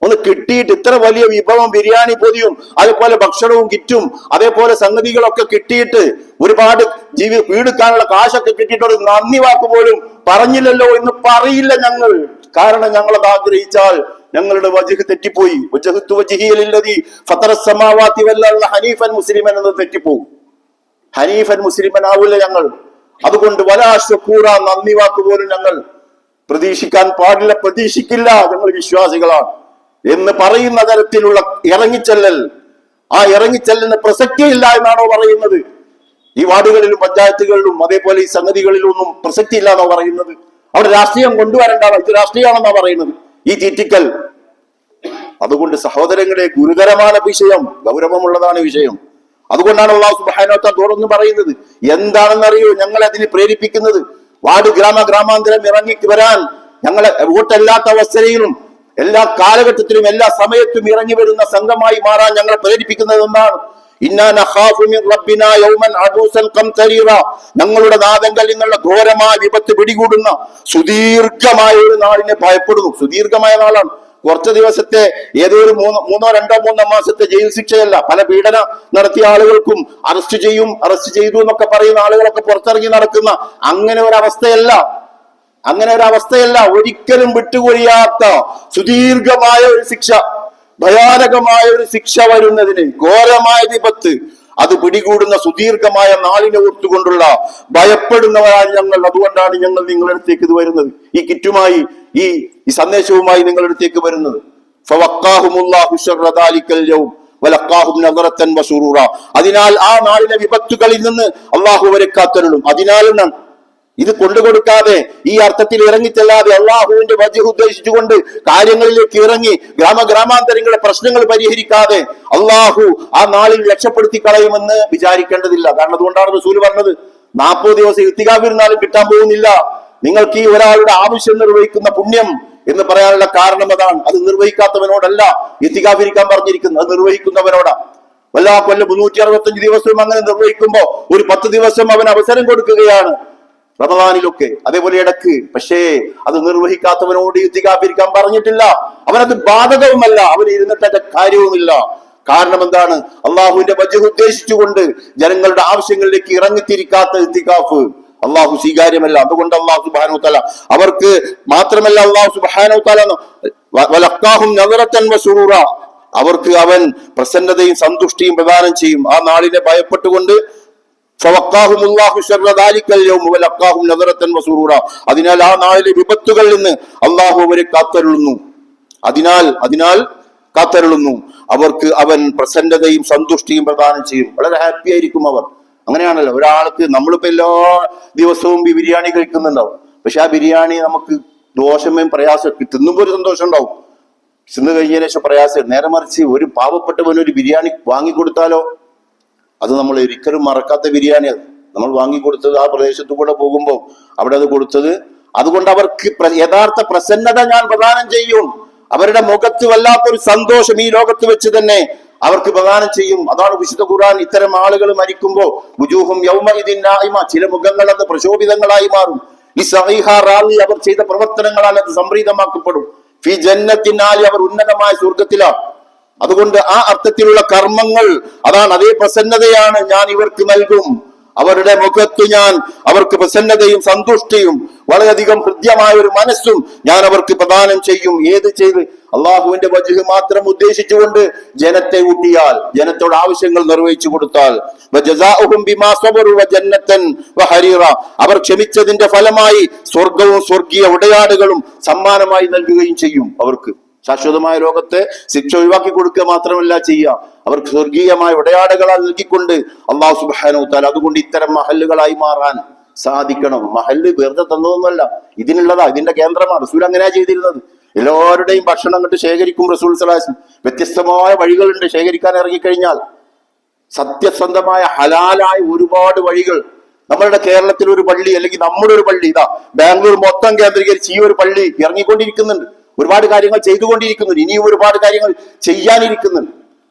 ഒന്ന് കിട്ടിയിട്ട്, ഇത്ര വലിയ വിഭവം, ബിരിയാണി പൊതിയും അതേപോലെ ഭക്ഷണവും കിറ്റും അതേപോലെ സംഗതികളൊക്കെ കിട്ടിയിട്ട്, ഒരുപാട് വീടുക്കാനുള്ള കാശൊക്കെ കിട്ടിയിട്ട് ഒരു നന്ദി വാക്ക് പോലും പറഞ്ഞില്ലല്ലോ എന്ന് പറയില്ല ഞങ്ങൾ. കാരണം ഞങ്ങളത് ആഗ്രഹിച്ചാൽ ഞങ്ങളുടെ വജ്ഹ് തെറ്റിപ്പോയി. വജ്ഹത്തു വജ്ഹിയല്ലദീ ഫതറസ് സമാവാതി വൽ അർള ഹനീഫൻ മുസ്ലിമൻ എന്നത് തെറ്റിപ്പോകും. ഹനീഫൻ മുസ്ലിമൻ ആവില്ല ഞങ്ങൾ. അതുകൊണ്ട് വലാ ശുകൂറ, നന്ദി വാക്ക് പോലും ഞങ്ങൾ പ്രതീക്ഷിക്കാൻ പാടില്ല, പ്രതീക്ഷിക്കില്ല. ഞങ്ങൾ വിശ്വാസികളാണ് എന്ന് പറയുന്ന തരത്തിലുള്ള ഇറങ്ങിച്ചെല്ലൽ, ആ ഇറങ്ങിച്ചെല്ലിന് പ്രസക്തിയില്ല എന്നാണോ പറയുന്നത്? ഈ വാർഡുകളിലും പഞ്ചായത്തുകളിലും അതേപോലെ ഈ സംഗതികളിലൊന്നും പ്രസക്തിയില്ല എന്നോ പറയുന്നത്? അവിടെ രാഷ്ട്രീയം കൊണ്ടുവരണ്ടാണ്, ഇത് രാഷ്ട്രീയമാണെന്നാ പറയുന്നത് ഈ തീറ്റിക്കൽ. അതുകൊണ്ട് സഹോദരങ്ങളെ, ഗുരുതരமான വിഷയം, ഗൗരവമുള്ളതാണ് വിഷയം. അതുകൊണ്ടാണ് അല്ലാഹു സുബ്ഹാനഹു വ തആല തുറന്നു പറയുന്നത്. എന്താണെന്നറിയോ ഞങ്ങളെ അതിന് പ്രേരിപ്പിക്കുന്നത്? വാർഡ് ഗ്രാമാന്തരം ഇറങ്ങി വരാൻ, ഞങ്ങളെ വോട്ടല്ലാത്ത അവസ്ഥയിലും എല്ലാ കാലഘട്ടത്തിലും എല്ലാ സമയത്തും ഇറങ്ങി വരുന്ന സംഘമായി മാറാൻ ഞങ്ങളെ പ്രേരിപ്പിക്കുന്നത് എന്നാണ്. ഞങ്ങളുടെ നാദങ്കൽ നിങ്ങളുടെ ഘോരമായ വിപത്ത് പിടികൂടുന്ന സുദീർഘമായ ഒരു നാളിനെ ഭയപ്പെടുന്നു. സുദീർഘമായ നാളാണ്. കുറച്ച് ദിവസത്തെ ഏതോ ഒരു മൂന്നോ രണ്ടോ മാസത്തെ ജയിൽ ശിക്ഷയല്ല. പല പീഡന നടത്തിയ ആളുകൾക്കും അറസ്റ്റ് ചെയ്തു എന്നൊക്കെ പറയുന്ന ആളുകളൊക്കെ പുറത്തിറങ്ങി നടക്കുന്ന അങ്ങനെ ഒരു അവസ്ഥയല്ല. ഒരിക്കലും വിട്ടുകൊഴിയാത്ത സുദീർഘമായ ഒരു ശിക്ഷ, ഭയാനകമായ ഒരു ശിക്ഷ വരുന്നതിന്, ഘോരമായ വിപത്ത് അത് പിടികൂടുന്ന സുദീർഘമായ നാളിനെ ഓർത്തുകൊണ്ടുള്ള ഭയപ്പെടുന്നവരാണ് ഞങ്ങൾ. അതുകൊണ്ടാണ് ഞങ്ങൾ നിങ്ങളുടെ അടുത്തേക്ക് ഇത് വരുന്നത്, ഈ കിറ്റുമായി ഈ സന്ദേശവുമായി നിങ്ങളുടെ അടുത്തേക്ക് വരുന്നത്. അതിനാൽ ആ നാളിലെ വിപത്തുകളിൽ നിന്ന് അള്ളാഹു അവരെ കാത്തരുളും. അതിനാൽ ഇത് കൊണ്ടുകൊടുക്കാതെ, ഈ അർത്ഥത്തിൽ ഇറങ്ങിച്ചെല്ലാതെ, അള്ളാഹുവിന്റെ വജ്ഹ് ഉദ്ദേശിച്ചുകൊണ്ട് കാര്യങ്ങളിലേക്ക് ഇറങ്ങി ഗ്രാമാന്തരങ്ങളുടെ പ്രശ്നങ്ങൾ പരിഹരിക്കാതെ അള്ളാഹു ആ നാളിൽ രക്ഷപ്പെടുത്തി കളയുമെന്ന് വിചാരിക്കേണ്ടതില്ല. കാരണം അതുകൊണ്ടാണ് റസൂൽ പറഞ്ഞത്, 40 ദിവസം ഇത്തികാഫിരുന്നാലും കിട്ടാൻ പോകുന്നില്ല നിങ്ങൾക്ക് ഈ ഒരാളുടെ ആവശ്യം നിർവഹിക്കുന്ന പുണ്യം എന്ന് പറയാനുള്ള കാരണം അതാണ്. അത് നിർവഹിക്കാത്തവനോടല്ല ഇത്തികാഫിരിക്കാൻ പറഞ്ഞിരിക്കുന്നത്, അത് നിർവഹിക്കുന്നവനോടാണ്. വല്ലാ കൊല്ലം 365 ദിവസവും അങ്ങനെ നിർവഹിക്കുമ്പോ ഒരു 10 ദിവസം അവൻ അവസരം കൊടുക്കുകയാണ് റമദാനിലൊക്കെ, അതേപോലെ ഇടക്ക്. പക്ഷേ അത് നിർവഹിക്കാത്തവനോട് ഇത്തികാഫിരിക്കാൻ പറഞ്ഞിട്ടില്ല. അവനത് ബാധകവുമല്ല, അവൻ ഇരുന്നിട്ട് കാര്യവുമില്ല. കാരണം എന്താണ്? അള്ളാഹുവിന്റെ വജ്ഹ് ഉദ്ദേശിച്ചുകൊണ്ട് ജനങ്ങളുടെ ആവശ്യങ്ങളിലേക്ക് ഇറങ്ങിത്തിരിക്കാത്ത ഇത്തികാഫ് അള്ളാഹു സ്വീകാര്യമല്ല. അതുകൊണ്ട് അള്ളാഹു സുബ്ഹാനഹു വ തആല അവർക്ക് മാത്രമല്ല, അള്ളാഹു സുബ്ഹാനഹു വ തആല വലഖാഹും നദറതൻ വസുറൂറ, അവർക്ക് അവൻ പ്രസന്നതയും സന്തുഷ്ടിയും പ്രദാനം ചെയ്യും. ആ നാളിനെ ഭയപ്പെട്ടുകൊണ്ട് അതിനാൽ ആ നാളിലെ വിപത്തുകളിൽ നിന്ന് അള്ളാഹു അവരെ കാത്തരുളുന്നു. അതിനാൽ കാത്തരുളുന്നു. അവർക്ക് അവൻ പ്രസന്നതയും സന്തുഷ്ടിയും പ്രദാനം ചെയ്യും. വളരെ ഹാപ്പി ആയിരിക്കും അവർ. അങ്ങനെയാണല്ലോ ഒരാൾക്ക്, നമ്മളിപ്പോ എല്ലാ ദിവസവും ബിരിയാണി കഴിക്കുന്നുണ്ടാവും, പക്ഷെ ആ ബിരിയാണി നമുക്ക് ദോഷമേയും പ്രയാസമൊക്കെ, തിന്നുമ്പോൾ ഒരു സന്തോഷം ഉണ്ടാവും, തിന്നു കഴിഞ്ഞതിന് ശേഷം പ്രയാസം. നേരെ മറിച്ച് ഒരു പാവപ്പെട്ടവന് ഒരു ബിരിയാണി വാങ്ങിക്കൊടുത്താലോ, അത് നമ്മൾ ഒരിക്കലും മറക്കാത്ത ബിരിയാണി. അത് നമ്മൾ വാങ്ങിക്കൊടുത്തത് ആ പ്രദേശത്തു കൂടെ പോകുമ്പോൾ അവിടെ അത് കൊടുത്തത്. അതുകൊണ്ട് അവർക്ക് യഥാർത്ഥ പ്രസന്നത ഞാൻ പ്രദാനം ചെയ്യും. അവരുടെ മുഖത്ത് വല്ലാത്തൊരു സന്തോഷം ഈ ലോകത്ത് വെച്ച് തന്നെ അവർക്ക് പ്രദാനം ചെയ്യും. അതാണ് വിശുദ്ധ ഖുർആൻ ഇത്തരം ആളുകൾ മരിക്കുമ്പോ വുജൂഹും യൗമഇദിൻ നാഇമ, ചില മുഖങ്ങൾ അത് പ്രശോഭിതങ്ങളായി മാറും. ഈ സഹീഹാറാളി അവർ ചെയ്ത പ്രവർത്തനങ്ങളാൽ അത് സംപ്രീതമാക്കപ്പെടും. ഫി ജന്നത്തിനാലി, അവർ ഉന്നതമായ സ്വർഗത്തിലാണ്. അതുകൊണ്ട് ആ അർത്ഥത്തിലുള്ള കർമ്മങ്ങൾ, അതാണ് അതേ പ്രസന്നതയാണ് ഞാൻ ഇവർക്ക് നൽകും. അവരുടെ മുഖത്ത് ഞാൻ അവർക്ക് പ്രസന്നതയും സന്തുഷ്ടിയും വളരെയധികം ഹൃദ്യമായ ഒരു മനസ്സും ഞാൻ അവർക്ക് പ്രദാനം ചെയ്യും. ഏത് ചെയ്ത്? അള്ളാഹുവിന്റെ വജ്ഹ് മാത്രം ഉദ്ദേശിച്ചുകൊണ്ട് ജനത്തെ ഊട്ടിയാൽ, ജനത്തോട് ആവശ്യങ്ങൾ നിർവഹിച്ചു കൊടുത്താൽ, അവർ ക്ഷമിച്ചതിന്റെ ഫലമായി സ്വർഗവും സ്വർഗീയ ഉടയാടുകളും സമ്മാനമായി നൽകുകയും ചെയ്യും. അവർക്ക് ശാശ്വതമായ ലോകത്തെ ശിക്ഷ ഒഴിവാക്കി കൊടുക്കുക മാത്രമല്ല ചെയ്യുക, അവർക്ക് സ്വർഗീയമായ ഉടയാടകളാൽ നൽകിക്കൊണ്ട് അള്ളാഹു സുബ്ഹാനഹു വ തആല. അതുകൊണ്ട് ഇത്തരം മഹല്ലുകളായി മാറാൻ സാധിക്കണം. മഹല്ല് വെറുതെ തന്നതൊന്നുമല്ല, ഇതിനുള്ളതാ, ഇതിന്റെ കേന്ദ്രമാണ്. റസൂൽ അങ്ങനെയാ ചെയ്തിരുന്നത്. എല്ലാവരുടെയും ഭക്ഷണം കണ്ട് ശേഖരിക്കും റസൂൽ സ്വല്ലല്ലാഹു അലൈഹി വസല്ലം. വ്യത്യസ്തമായ വഴികളുണ്ട് ശേഖരിക്കാൻ ഇറങ്ങിക്കഴിഞ്ഞാൽ. സത്യസന്ധമായ ഹലാലായ ഒരുപാട് വഴികൾ. നമ്മളുടെ കേരളത്തിൽ ഒരു പള്ളി, അല്ലെങ്കിൽ നമ്മുടെ ഒരു പള്ളി, ഇതാ ബാംഗ്ലൂർ മൊത്തം കേന്ദ്രീകരിച്ച് ഈ ഒരു പള്ളി ഇറങ്ങിക്കൊണ്ടിരിക്കുന്നുണ്ട്. ഒരുപാട് കാര്യങ്ങൾ ചെയ്തുകൊണ്ടിരിക്കുന്നുണ്ട്. ഇനിയും ഒരുപാട് കാര്യങ്ങൾ ചെയ്യാനിരിക്കുന്നുണ്ട്.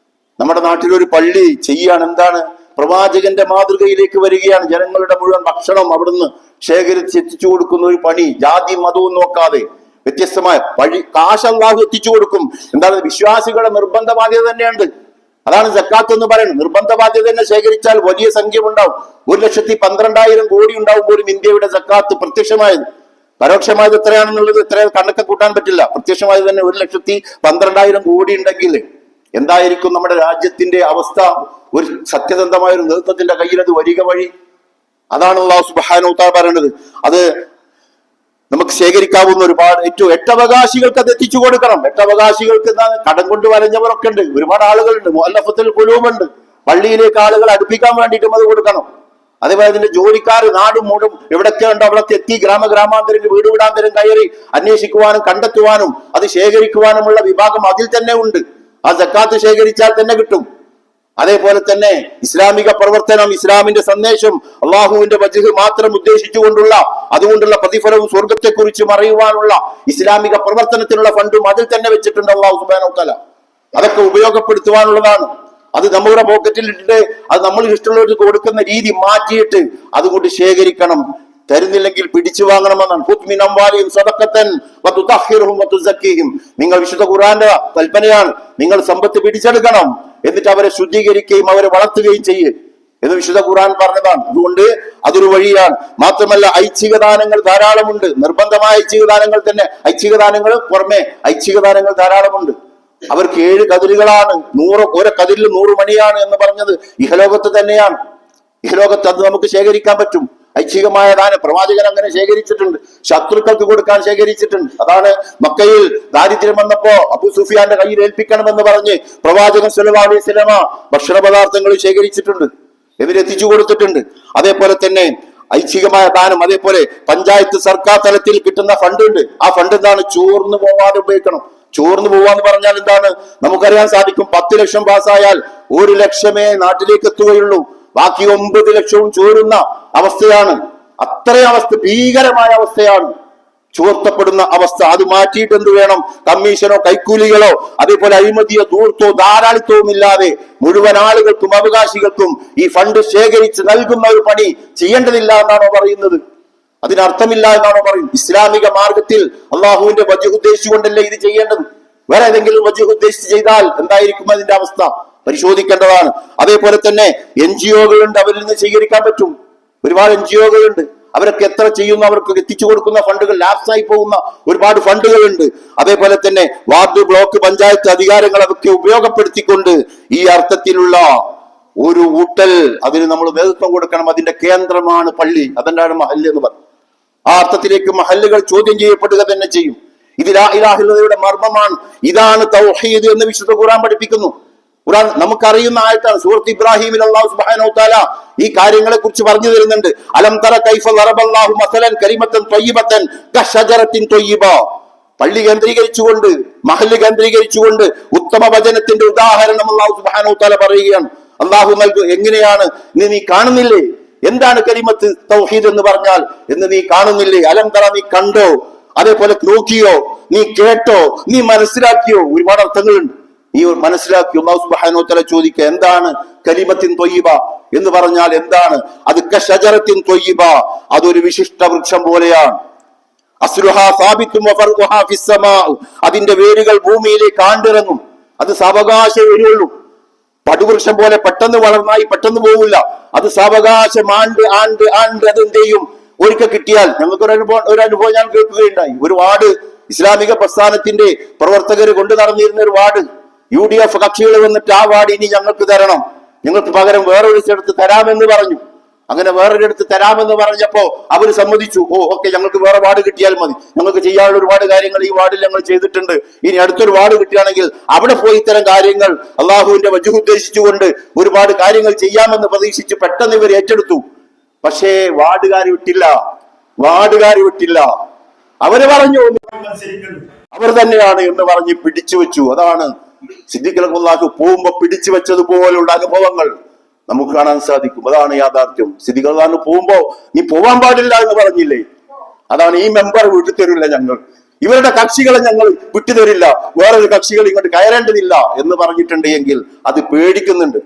നമ്മുടെ നാട്ടിലൊരു പള്ളി ചെയ്യാൻ എന്താണ്, പ്രവാചകന്റെ മാതൃകയിലേക്ക് വരികയാണ്. ജനങ്ങളുടെ മുഴുവൻ ഭക്ഷണം അവിടുന്ന് ശേഖരിച്ച് എത്തിച്ചു കൊടുക്കുന്ന ഒരു പണി, ജാതി മതവും നോക്കാതെ വ്യത്യസ്തമായ വഴി. കാശ് അല്ലാഹു എത്തിച്ചു കൊടുക്കും. എന്താണ്? വിശ്വാസികളുടെ നിർബന്ധ ബാധ്യത തന്നെയുണ്ട്. അതാണ് സക്കാത്ത് എന്ന് പറയുന്നത്. നിർബന്ധ ബാധ്യത തന്നെ ശേഖരിച്ചാൽ വലിയ സംഖ്യ ഉണ്ടാവും. 1,12,000 കോടി ഉണ്ടാവും പോലും ഇന്ത്യയുടെ സക്കാത്ത് പ്രത്യക്ഷമായത്. പരോക്ഷമായത് എത്രയാണെന്നുള്ളത് എത്ര കണക്ക് കൂട്ടാൻ പറ്റില്ല. പ്രത്യക്ഷമായത് തന്നെ 1,12,000 കോടി ഉണ്ടെങ്കിൽ എന്തായിരിക്കും നമ്മുടെ രാജ്യത്തിന്റെ അവസ്ഥ? ഒരു സത്യസന്ധമായ ഒരു നേതൃത്വത്തിന്റെ കയ്യിൽ അത് വരിക വഴി. അതാണ് അല്ലാഹു സുബ്ഹാനഹു വ തആല പറയുന്നത്. അത് നമുക്ക് ശേഖരിക്കാവുന്ന ഒരുപാട് ഏറ്റവും എട്ടവകാശികൾക്ക് അത് എത്തിച്ചു കൊടുക്കണം. എട്ടവകാശികൾക്ക് കടം കൊണ്ട് വരഞ്ഞവരൊക്കെ ഉണ്ട്, ഒരുപാട് ആളുകളുണ്ട്. മുഅല്ലഫത്തുൽ ഖുലൂബുണ്ട്. പള്ളിയിലേക്ക് ആളുകൾ അടുപ്പിക്കാൻ വേണ്ടിയിട്ടും അത് കൊടുക്കണം. അതേപോലെ അതിന്റെ ജോലിക്കാർ നാടും മൂടും എവിടൊക്കെ ഉണ്ടോ അവിടൊക്കെ എത്തി ഗ്രാമഗ്രാമാന്തരം വീട് വീടാന്തരം കയറി അന്വേഷിക്കുവാനും കണ്ടെത്തുവാനും അത് ശേഖരിക്കുവാനുമുള്ള വിഭാഗം അതിൽ തന്നെ ഉണ്ട്. ആ സക്കാത്ത് ശേഖരിച്ചാൽ തന്നെ കിട്ടും. അതേപോലെ തന്നെ ഇസ്ലാമിക പ്രവർത്തനം, ഇസ്ലാമിന്റെ സന്ദേശം, അള്ളാഹുവിന്റെ വജ്ഹ് മാത്രം ഉദ്ദേശിച്ചുകൊണ്ടുള്ള അതുകൊണ്ടുള്ള പ്രതിഫലവും സ്വർഗത്തെക്കുറിച്ചും അറിയുവാനുള്ള ഇസ്ലാമിക പ്രവർത്തനത്തിനുള്ള ഫണ്ടും അതിൽ തന്നെ വെച്ചിട്ടുണ്ട് അള്ളാഹു സുബ്ഹാനഹു വ തആല. അതൊക്കെ ഉപയോഗപ്പെടുത്തുവാനുള്ളതാണ്. അത് നമ്മുടെ പോക്കറ്റിൽ ഇട്ടിട്ട് അത് നമ്മൾ ഇഷ്ടമുള്ളവർക്ക് കൊടുക്കുന്ന രീതി മാറ്റിയിട്ട് അതുകൊണ്ട് ശേഖരിക്കണം. തരുന്നില്ലെങ്കിൽ പിടിച്ചു വാങ്ങണമെന്നാണ്. നിങ്ങൾ വിശുദ്ധ ഖുർആന്റെ കൽപ്പനയാണ്, നിങ്ങൾ സമ്പത്ത് പിടിച്ചെടുക്കണം, എന്നിട്ട് അവരെ ശുദ്ധീകരിക്കുകയും അവരെ വളർത്തുകയും ചെയ്യേ എന്ന് വിശുദ്ധ ഖുർആൻ പറഞ്ഞതാണ്. അതുകൊണ്ട് അതൊരു വഴിയാണ്. മാത്രമല്ല ഐച്ഛിക ദാനങ്ങൾ ധാരാളമുണ്ട്. നിർബന്ധമായ ഐച്ഛിക ദാനങ്ങൾ തന്നെ, ഐച്ഛിക ദാനങ്ങൾ പുറമെ ഐച്ഛിക ദാനങ്ങൾ ധാരാളമുണ്ട്. അവർക്ക് 7 കതിരുകളാണ്, 100 ഓരോ കതിരിൽ 100 മണിയാണ് എന്ന് പറഞ്ഞത് ഇഹലോകത്ത് തന്നെയാണ്. ഇഹലോകത്ത് അത് നമുക്ക് ശേഖരിക്കാൻ പറ്റും. ഐച്ഛികമായ ദാനം പ്രവാചകൻ അങ്ങനെ ശേഖരിച്ചിട്ടുണ്ട്. ശത്രുക്കൾക്ക് കൊടുക്കാൻ ശേഖരിച്ചിട്ടുണ്ട്. അതാണ് മക്കയിൽ ദാരിദ്ര്യം വന്നപ്പോ അബൂ സുഫിയാന്റെ കയ്യിൽ ഏൽപ്പിക്കണമെന്ന് പറഞ്ഞ് പ്രവാചകൻ സല്ലല്ലാഹു അലൈഹി വസല്ലമ ഭക്ഷണ പദാർത്ഥങ്ങൾ ശേഖരിച്ചിട്ടുണ്ട്, എത്തിച്ചു കൊടുത്തിട്ടുണ്ട്. അതേപോലെ തന്നെ ഐച്ഛികമായ ദാനം, അതേപോലെ പഞ്ചായത്ത് സർക്കാർ തലത്തിൽ കിട്ടുന്ന ഫണ്ട് ഉണ്ട്. ആ ഫണ്ട് എന്താണ്? ചോർന്നു പോവാതെ ഉപയോഗിക്കണം. ചോർന്നു പോവാന്ന് പറഞ്ഞാൽ എന്താണ്? നമുക്കറിയാൻ സാധിക്കും, 10 ലക്ഷം പാസ്സായാൽ 1 ലക്ഷമേ നാട്ടിലേക്ക് എത്തുകയുള്ളൂ. ബാക്കി 9 ലക്ഷവും ചോരുന്ന അവസ്ഥയാണ്. അത്രയും അവസ്ഥ, ഭീകരമായ അവസ്ഥയാണ്, ചോർത്തപ്പെടുന്ന അവസ്ഥ. അത് മാറ്റിയിട്ട് എന്ത് വേണം? കമ്മീഷനോ കൈക്കൂലികളോ അതേപോലെ അഴിമതിയോ ധൂർത്തോ ധാരാളിത്തവും ഇല്ലാതെ മുഴുവൻ ആളുകൾക്കും അവകാശികൾക്കും ഈ ഫണ്ട് ശേഖരിച്ച് നൽകുന്ന ഒരു പണി ചെയ്യേണ്ടതില്ല എന്നാണോ പറയുന്നത്? അതിനർത്ഥമില്ല എന്നാണോ പറയുന്നത്? ഇസ്ലാമിക മാർഗത്തിൽ അള്ളാഹുവിന്റെ വജ്ഹ് ഉദ്ദേശിച്ചുകൊണ്ടല്ലേ ഇത് ചെയ്യേണ്ടത്. വേറെ ഏതെങ്കിലും വജ്ഹ് ഉദ്ദേശിച്ച് ചെയ്താൽ എന്തായിരിക്കും അതിന്റെ അവസ്ഥ? പരിശോധിക്കേണ്ടതാണ്. അതേപോലെ തന്നെ NGO-കളുണ്ട്, അവരിൽ നിന്ന് സ്വീകരിക്കാൻ പറ്റും. ഒരുപാട് NGO-കളുണ്ട്. അവരൊക്കെ എത്ര ചെയ്യുന്നു, അവർക്ക് എത്തിച്ചു കൊടുക്കുന്ന ഫണ്ടുകൾ ലാപ്സായി പോകുന്ന ഒരുപാട് ഫണ്ടുകളുണ്ട്. അതേപോലെ തന്നെ വാർഡ്, ബ്ലോക്ക്, പഞ്ചായത്ത് അധികാരങ്ങൾ അതൊക്കെ ഉപയോഗപ്പെടുത്തിക്കൊണ്ട് ഈ അർത്ഥത്തിലുള്ള ഒരു ഊട്ടൽ അതിന് നമ്മൾ നേതൃത്വം കൊടുക്കണം. അതിന്റെ കേന്ദ്രമാണ് പള്ളി, അതെന്താണ് മഹല്ല് എന്ന് പറഞ്ഞു. ആ അർത്ഥത്തിലേക്ക് മഹല്ലുകൾ ചോദ്യം ചെയ്യപ്പെടുക തന്നെ ചെയ്യും. ഇത് ലാ ഇലാഹ ഇല്ലല്ലാഹയുടെ മർമ്മമാണ്. ഇതാണ് തൗഹീദ് എന്ന് വിശുദ്ധ ഖുർആൻ പഠിപ്പിക്കുന്നു. ഖുർആൻ നമുക്കറിയുന്ന ആയത്താണ്. സൂറത്ത് ഇബ്രാഹിമിൽ അല്ലാഹു സുബ്ഹാനഹു തആല ഈ കാര്യങ്ങളെ കുറിച്ച് പറഞ്ഞു തരുന്നുണ്ട്. അലം തറ കൈഫ ദറബല്ലാഹു മസലൻ കലിമത്തൻ ത്വയ്യിബത്തൻ കശജറത്തിൻ ത്വയ്യിബ. പള്ളി കേന്ദ്രീകരിച്ചുകൊണ്ട്, മഹല്ല് കേന്ദ്രീകരിച്ചുകൊണ്ട് ഉത്തമ വചനത്തിന്റെ ഉദാഹരണം അല്ലാഹു സുബ്ഹാനഹു തആല പറയുകയാണ്. അല്ലാഹു എങ്ങനെയാണ് നീ കാണുന്നില്ലേ? എന്താണ് കലിമത്ത് തൗഹീദ് എന്ന് പറഞ്ഞാൽ എന്ന് നീ കാണുന്നില്ലേ? അലം തറ, നീ കണ്ടോ? അതേപോലെ നോക്കിയോ? നീ കേട്ടോ? നീ മനസ്സിലാക്കിയോ? ഒരുപാട് അർത്ഥങ്ങളുണ്ട്. നീ മനസ്സിലാക്കി. അല്ലാഹു സുബ്ഹാനഹു വതആല ചോദിക്കുക, എന്താണ് കലിമത്തിൻ ത്വയ്യിബ എന്ന് പറഞ്ഞാൽ എന്താണ്? അത് കശജറത്തിൻ ത്വയ്യിബ, അതൊരു വിശിഷ്ട വൃക്ഷം പോലെയാണ്. അസ്ലുഹാ സാബിത്തും വഫർഉഹാ ഫിസ്സമാ, അതിന്റെ വേരുകൾ ഭൂമിയിലേക്ക് ആണ്ടിറങ്ങും. അത് സാവകാശം വരുള്ളൂ. പടുവൃക്ഷം പോലെ പെട്ടെന്ന് വളർന്നായി പെട്ടെന്ന് പോകില്ല. അത് സാവകാശം ആണ്ട് ആണ്ട് ആണ്ട് അതെന്ത് ചെയ്യും? ഒരിക്കൽ കിട്ടിയാൽ, ഞങ്ങൾക്ക് ഒരു അനുഭവം ഞാൻ കേൾക്കുകയുണ്ടായി. ഒരു വാർഡ് ഇസ്ലാമിക പ്രസ്ഥാനത്തിന്റെ പ്രവർത്തകർ കൊണ്ടു നടന്നിരുന്ന ഒരു വാർഡ്, UDF കക്ഷികൾ വന്നിട്ട് ആ വാർഡ് ഇനി ഞങ്ങൾക്ക് തരണം, ഞങ്ങൾക്ക് പകരം വേറൊരു സ്ഥലത്ത് തരാമെന്ന് പറഞ്ഞു. അങ്ങനെ വേറൊരിടത്ത് തരാമെന്ന് പറഞ്ഞപ്പോ അവര് സമ്മതിച്ചു. ഓക്കെ, ഞങ്ങൾക്ക് വേറെ വാർഡ് കിട്ടിയാൽ മതി, ഞങ്ങൾക്ക് ചെയ്യാനുള്ള ഒരുപാട് കാര്യങ്ങൾ ഈ വാർഡിൽ ഞങ്ങൾ ചെയ്തിട്ടുണ്ട്, ഇനി അടുത്തൊരു വാർഡ് കിട്ടുകയാണെങ്കിൽ അവിടെ പോയി ഇത്തരം കാര്യങ്ങൾ അള്ളാഹുവിന്റെ വജ്ഹ് ഉദ്ദേശിച്ചുകൊണ്ട് ഒരുപാട് കാര്യങ്ങൾ ചെയ്യാമെന്ന് പ്രതീക്ഷിച്ച് പെട്ടെന്ന് ഇവർ ഏറ്റെടുത്തു. പക്ഷേ വാർഡുകാർ വിട്ടില്ല. അവര് പറഞ്ഞു അവർ തന്നെയാണ് എന്ന് പറഞ്ഞ് പിടിച്ചു വെച്ചു. അതാണ് സിദ്ദീഖ് റളിയല്ലാഹു പോകുമ്പോ പിടിച്ചു വെച്ചതുപോലുള്ള അനുഭവങ്ങൾ നമുക്ക് കാണാൻ സാധിക്കും. അതാണ് യാഥാർത്ഥ്യം. സിദ്ദീഖ് റളിയല്ലാഹു പോകുമ്പോ നീ പോവാൻ പാടില്ല എന്ന് പറഞ്ഞില്ലേ? അതാണ് ഈ മെമ്പർ വിട്ടുതരില്ല, ഞങ്ങൾ ഇവരുടെ കക്ഷികളെ ഞങ്ങൾ വിട്ടുതരില്ല, വേറൊരു കക്ഷികൾ ഇങ്ങോട്ട് കയറേണ്ടതില്ല എന്ന് പറഞ്ഞിട്ടുണ്ട് എങ്കിൽ അത് പേടിക്കുന്നുണ്ട്.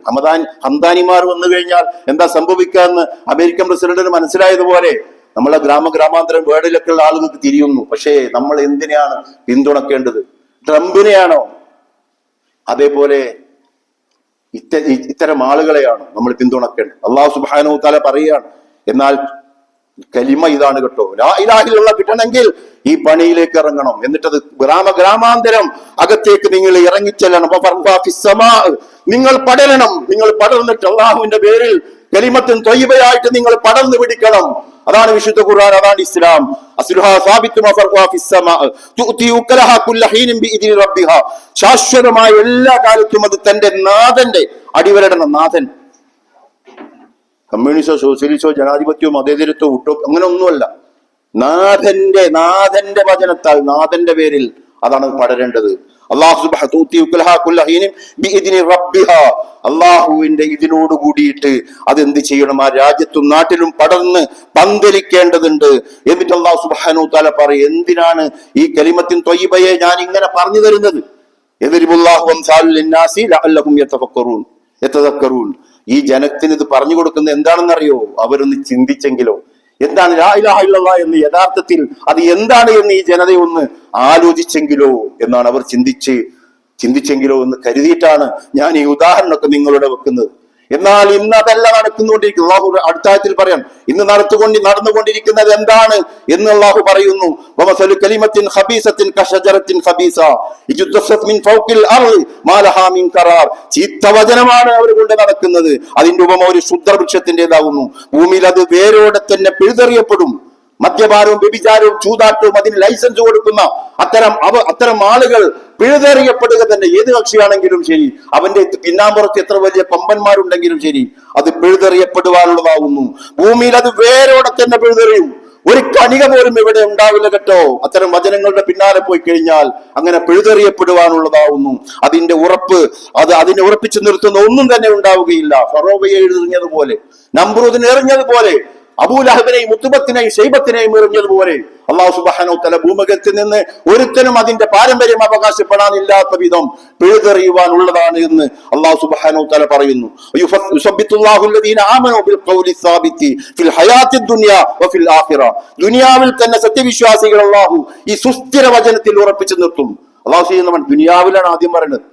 ഹംദാനിമാർ വന്നു കഴിഞ്ഞാൽ എന്താ സംഭവിക്കുക എന്ന് അമേരിക്കൻ പ്രസിഡന്റിന് മനസ്സിലായതുപോലെ നമ്മളെ ഗ്രാമാന്തരം വേർഡിലൊക്കെ ഉള്ള ആളുകൾക്ക് തിരിയുന്നു. പക്ഷേ നമ്മൾ എന്തിനെയാണ് പിന്തുണക്കേണ്ടത്? ട്രംപിനെയാണോ? അതേപോലെ ഇത്തരം ആളുകളെയാണ് നമ്മൾ പിന്തുണക്കേണ്ടത്. അല്ലാഹു സുബ്ഹാനഹു തആല പറയുകയാണ്, എന്നാൽ കലിമ ഇതാണ് കേട്ടോ, ലാ ഇലാഹ ഇല്ലല്ലാഹ് കിട്ടണമെങ്കിൽ ഈ പണിയിലേക്ക് ഇറങ്ങണം. എന്നിട്ടത് ഗ്രാമാന്തരം അകത്തേക്ക് നിങ്ങൾ ഇറങ്ങിച്ചെല്ലണം. നിങ്ങൾ പടരണം. നിങ്ങൾ പടർന്നിട്ട് അള്ളാഹുവിന്റെ പേരിൽ കലിമത്തുൻ ത്വയ്യിബയായിട്ട് നിങ്ങൾ പടർന്നു പിടിക്കണം. അതാണ് വിശുദ്ധ ഖുർആൻ, അതാണ് ഇസ്ലാം. ശാശ്വതമായ എല്ലാ കാലത്തും അത് തന്റെ നാഥന്റെ അടിവരടണം. നാഥൻ കമ്മ്യൂണിസ്റ്റോ സോഷ്യലിസ്റ്റോ ജനാധിപത്യമോ മതേതരത്വോ വിട്ടോ അങ്ങനെ ഒന്നുമല്ല. നാഥന്റെ വചനത്താൽ, നാഥന്റെ പേരിൽ അതാണ് പടരേണ്ടത്. അള്ളാഹുവിന്റെ ഇതിനോട് കൂടിയിട്ട് അതെന്ത് ചെയ്യണം? ആ രാജ്യത്തും നാട്ടിലും പടർന്ന് പന്തലിക്കേണ്ടതുണ്ട്. എന്നിട്ട് അല്ലാഹു സുബ്ഹാനഹു തആല പറയും, എന്തിനാണ് ഈ കലിമത്തിൻ ത്വയ്യിബയെ ഞാൻ ഇങ്ങനെ പറഞ്ഞു തരുന്നത്? ഈ ജനത്തിന് ഇത് പറഞ്ഞു കൊടുക്കുന്നത് എന്താണെന്നറിയോ? അവരൊന്ന് ചിന്തിച്ചെങ്കിലോ. എന്താണ് ലാ ഇലാഹ ഇല്ലല്ലാഹ് എന്ന് യഥാർത്ഥത്തിൽ അത് എന്താണ് എന്ന് ഈ ജനതയൊന്ന് ആലോചിച്ചെങ്കിലോ എന്നാണ്. അവർ ചിന്തിച്ചെങ്കിലോ എന്ന് കരുതിയിട്ടാണ് ഞാൻ ഈ ഉദാഹരണമൊക്കെ നിങ്ങളുടെ വെക്കുന്നത്. എന്നാൽ ഇന്ന് അതല്ല നടക്കുന്നുകൊണ്ടിരിക്കുന്നത്. അള്ളാഹു അടുത്ത ആയത്തിൽ പറയാം, ഇന്ന് നടന്നുകൊണ്ടിരിക്കുന്നത് എന്താണ് എന്ന് അള്ളാഹു പറയുന്നു. ചീത്ത വചനമാണ് അവർ കൊണ്ട് നടക്കുന്നത്. അതിന്റെ ഉപമ ഒരു ശുദ്ധവൃക്ഷത്തിൻ്റെതാകുന്നു. ഭൂമിയിൽ അത് വേരോടെ തന്നെ പിഴുതെറിയപ്പെടും. മദ്യപാനവും വ്യഭിചാരവും ചൂതാട്ടവും അതിന് ലൈസൻസ് കൊടുക്കുന്ന അത്തരം ആളുകൾ പിഴുതെറിയപ്പെടുക തന്നെ. ഏത് കക്ഷിയാണെങ്കിലും ശരി, അവന്റെ പിന്നാമ്പുറത്ത് എത്ര വലിയ കൊമ്പന്മാരുണ്ടെങ്കിലും ശരി, അത് പിഴുതെറിയപ്പെടുവാനുള്ളതാകുന്നു. ഭൂമിയിൽ അത് വേരോടെ തന്നെ പിഴുതെറിയും. ഒരു കണിക പോലും ഇവിടെ ഉണ്ടാവില്ല കേട്ടോ. അത്തരം വചനങ്ങളുടെ പിന്നാലെ പോയി കഴിഞ്ഞാൽ അങ്ങനെ പിഴുതെറിയപ്പെടുവാനുള്ളതാവുന്നു. അതിന്റെ ഉറപ്പ്, അതിനെ ഉറപ്പിച്ചു നിർത്തുന്ന ഒന്നും തന്നെ ഉണ്ടാവുകയില്ല. ഫറോവയെ എറിഞ്ഞതുപോലെ, നമ്രൂദിനെ എറിഞ്ഞതുപോലെ, അബൂലഹബിനെയും ഉത്ബത്തിനെയും ശൈബത്തിനെയും എറിഞ്ഞതുപോലെ അല്ലാഹു സുബ്ഹാനഹു തആല ഭൂമുഖത്തിൽ നിന്ന് ഒരുത്തനും അതിന്റെ പാരമ്പര്യം അവകാശപ്പെടാനില്ലാത്ത വിധം പിഴുതെറിയുവാനുള്ളതാണ് എന്ന് അല്ലാഹു സുബ്ഹാനഹു തആല പറയുന്നു. ദുനിയാവിൽ തന്നെ സത്യവിശ്വാസികൾ അല്ലാഹു ഈ സുസ്ഥിര വചനത്തിൽ ഉറപ്പിച്ചു നിർത്തും. അല്ലാഹു ചെയ്യുന്നവൻ ദുനിയാവിലാണ് ആദ്യം പറയുന്നത്.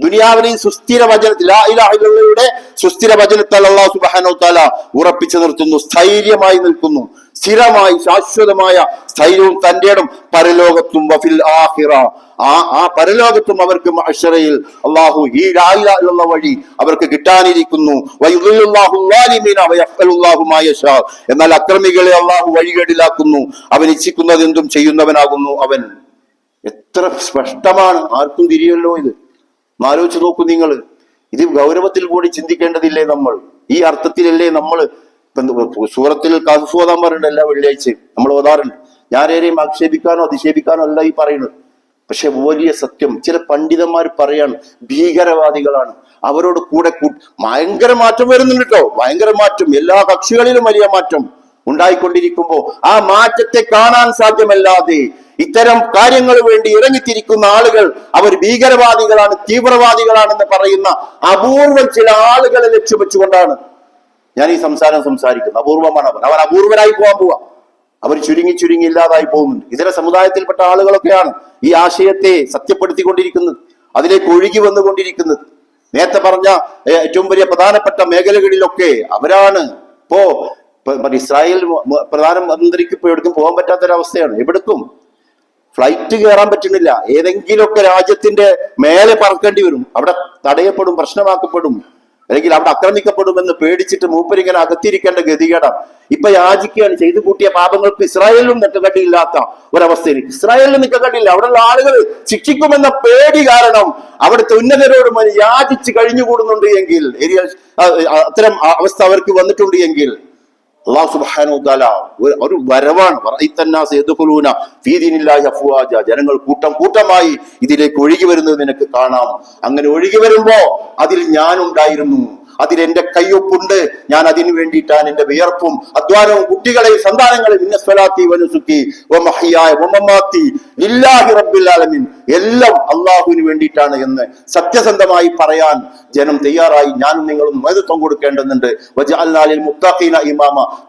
ദുനിയാവിനെയും സുസ്ഥിര വചനത്തിൽ ലാ ഇലാഹ ഇല്ലല്ലാഹയുടെ സുസ്ഥിര വചനത്താൽ അല്ലാഹു സുബ്ഹാനഹു വ തആല ഉറപ്പിച്ചു നിർത്തുന്നു, സ്ഥൈര്യമായി നിൽക്കുന്നു. സ്ഥിരമായി ശാശ്വതമായ സ്ഥൈര്യവും തന്റെ പരലോകത്തും വഫിൽ ആഖിറ, ആ പരലോകത്തും അവർക്ക് മഅ്ശറയിൽ അല്ലാഹു ഈ ലാ ഇലാഹ ഇല്ലല്ലാഹ് വഴി അവർക്ക് കിട്ടാനിരിക്കുന്നു. വയുദില്ലുല്ലാഹു ളാലിമീന വയഫ്അലുല്ലാഹു മാ യശാ, എന്നാൽ അക്രമികളെ അല്ലാഹു വഴികേടിലാക്കുന്നു, അവൻ ഇച്ഛിക്കുന്നത് എന്തും ചെയ്യുന്നവനാകുന്നു അവൻ. എത്ര സ്പഷ്ടമാണ്, ആർക്കും തിരിയല്ലോ ഇത്. ആലോചിച്ച് നോക്കൂ നിങ്ങൾ. ഇത് ഗൗരവത്തിൽ കൂടി ചിന്തിക്കേണ്ടതില്ലേ നമ്മൾ? ഈ അർത്ഥത്തിലല്ലേ നമ്മൾ സൂറത്തിൽ കഹ്ഫ് ഓതാൻ പറയുന്നുണ്ട് എല്ലാ വെള്ളിയാഴ്ചയും നമ്മൾ ഓതാറുണ്ട്. ഞാനേരെയും ആക്ഷേപിക്കാനോ അധിക്ഷേപിക്കാനോ അല്ല ഈ പറയുന്നത്. പക്ഷെ വലിയ സത്യം, ചില പണ്ഡിതന്മാർ പറയാണ് ഭീകരവാദികളാണ്, അവരോട് കൂടെ ഭയങ്കര മാറ്റം വരുന്നുണ്ട് കേട്ടോ, ഭയങ്കര മാറ്റം. എല്ലാ കക്ഷികളിലും വലിയ മാറ്റം ഉണ്ടായിക്കൊണ്ടിരിക്കുമ്പോ ആ മാറ്റത്തെ കാണാൻ സാധ്യമല്ലാതെ ഇത്തരം കാര്യങ്ങൾ വേണ്ടി ഇറങ്ങിത്തിരിക്കുന്ന ആളുകൾ അവർ ഭീകരവാദികളാണ്, തീവ്രവാദികളാണെന്ന് പറയുന്ന അപൂർവം ചില ആളുകളെ ലക്ഷ്യം വെച്ചുകൊണ്ടാണ് ഞാൻ ഈ സംസാരിക്കുന്നത്. അപൂർവമാണ് അവർ അപൂർവരായി പോവാ. അവർ ചുരുങ്ങി ഇല്ലാതായി പോകുന്നുണ്ട്. ഇതര സമുദായത്തിൽപ്പെട്ട ആളുകളൊക്കെയാണ് ഈ ആശയത്തെ സത്യപ്പെടുത്തിക്കൊണ്ടിരിക്കുന്നത്, അതിലേക്ക് ഒഴുകി വന്നുകൊണ്ടിരിക്കുന്നത്. നേരത്തെ പറഞ്ഞ ഏറ്റവും വലിയ പ്രധാനപ്പെട്ട മേഖലകളിലൊക്കെ അവരാണ്. ഇപ്പോ ഇസ്രായേൽ പ്രധാനമന്ത്രിക്ക് ഇപ്പൊ എവിടേക്കും പോകാൻ പറ്റാത്തൊരവസ്ഥയാണ്. എവിടേക്കും ഫ്ലൈറ്റ് കയറാൻ പറ്റുന്നില്ല. ഏതെങ്കിലുമൊക്കെ രാജ്യത്തിന്റെ മേലെ പറക്കേണ്ടി വരും, അവിടെ തടയപ്പെടും, പ്രശ്നമാക്കപ്പെടും, അല്ലെങ്കിൽ അവിടെ ആക്രമിക്കപ്പെടുമെന്ന് പേടിച്ചിട്ട് മൂപ്പരിങ്ങനെ അകത്തിരിക്കേണ്ട ഗതികേടാണ്. ഇപ്പൊ യാചിക്കുകയാണ്, ചെയ്തു കൂട്ടിയ പാപങ്ങൾക്ക് ഇസ്രായേലിലും നിക്കക്കട്ടിയില്ലാത്ത ഒരവസ്ഥയിൽ. ഇസ്രായേലിലും നിക്കക്കട്ടിയില്ല, അവിടെയുള്ള ആളുകൾ ശിക്ഷിക്കുമെന്ന പേടി കാരണം അവിടുത്തെ ഉന്നതരോട് യാചിച്ച് കഴിഞ്ഞുകൂടുന്നുണ്ട് എങ്കിൽ, അത്തരം അവസ്ഥ അവർക്ക് വന്നിട്ടുണ്ട് എങ്കിൽ അല്ലാഹു സുബ്ഹാനഹു വ തആല ഒരു വരവാണ്. ജനങ്ങൾ കൂട്ടമായി ഇതിലേക്ക് ഒഴുകി വരുന്നത് നിനക്ക് കാണാം. അങ്ങനെ ഒഴുകി വരുമ്പോ അതിൽ ഞാനുണ്ടായിരുന്നു, അതിൽ എന്റെ കയ്യൊപ്പുണ്ട്. ഞാൻ അതിനു വേണ്ടിയിട്ടാണ് എന്റെ വിയർപ്പും അധ്വാനവും കുട്ടികളെയും സന്താനങ്ങളെയും എല്ലാം അള്ളാഹുവിന് വേണ്ടിയിട്ടാണ് എന്ന് സത്യസന്ധമായി പറയാൻ ജനം തയ്യാറായി. ഞാനും നിങ്ങളും നേതൃത്വം കൊടുക്കേണ്ടതുണ്ട്.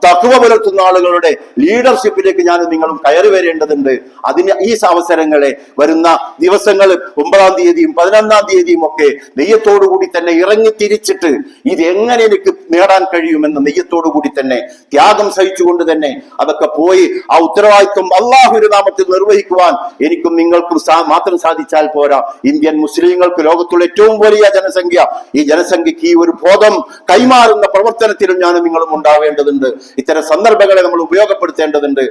തഖ്വ പുലർത്തുന്ന ആളുകളുടെ ലീഡർഷിപ്പിലേക്ക് ഞാനും നിങ്ങളും കയറി വരേണ്ടതുണ്ട്. അതിന് ഈ അവസരങ്ങളെ വരുന്ന ദിവസങ്ങൾ 9-ാം തീയതിയും 11-ാം തീയതിയും ഒക്കെ നെയ്യത്തോടുകൂടി തന്നെ ഇറങ്ങി തിരിച്ചിട്ട് ഇത് എങ്ങനെ എനിക്ക് നേടാൻ കഴിയുമെന്ന നെയ്യത്തോടു കൂടി തന്നെ ത്യാഗം സഹിച്ചുകൊണ്ട് തന്നെ അതൊക്കെ പോയി ആ ഉത്തരവാദിത്വം അള്ളാഹുവിന്റെ നാമത്തിൽ നിർവഹിക്കുവാൻ എനിക്കും നിങ്ങൾക്കും മാത്രം സാധിച്ചാൽ പോരാ. ഇന്ത്യൻ മുസ്ലിങ്ങൾക്ക് ലോകത്തുള്ള ഏറ്റവും വലിയ ജനസംഖ്യ, ഈ ജനസംഖ്യക്ക് ഈ ഒരു ബോധം കൈമാറുന്ന പ്രവർത്തനത്തിലും ഞാനും നിങ്ങളും ഉണ്ടാവേണ്ടതുണ്ട്. ഇത്തരം സന്ദർഭങ്ങളെ നമ്മൾ ഉപയോഗപ്പെടുത്തേണ്ടതുണ്ട്.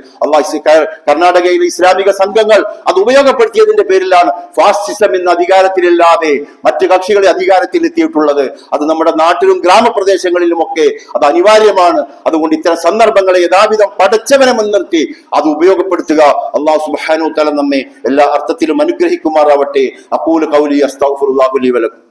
കർണാടകയിലെ ഇസ്ലാമിക സംഘങ്ങൾ അത് ഉപയോഗപ്പെടുത്തിയതിന്റെ പേരിലാണ് ഫാസിസം ഇന്ന് അധികാരത്തിലില്ലാതെ മറ്റു കക്ഷികളെ അധികാരത്തിൽ എത്തിയിട്ടുള്ളത്. അത് നമ്മുടെ നാട്ടിലും ഗ്രാമപ്രദേശങ്ങളിലും ഒക്കെ അത് അനിവാര്യമാണ്. അതുകൊണ്ട് ഇത്തരം സന്ദർഭങ്ങളെ യഥാവിധം പടച്ചവനെ മുൻനിർത്തി അത് ഉപയോഗപ്പെടുത്തുക. അല്ലാഹു സുബ്ഹാനഹു വ തആല നമ്മെ എല്ലാ അർത്ഥത്തിലും അനുഗ്രഹിക്കുമാറാവട്ടെ. അഖൂലു ഖൗലി അസ്തഗ്ഫിറുല്ലാഹ ലി വലക്കും.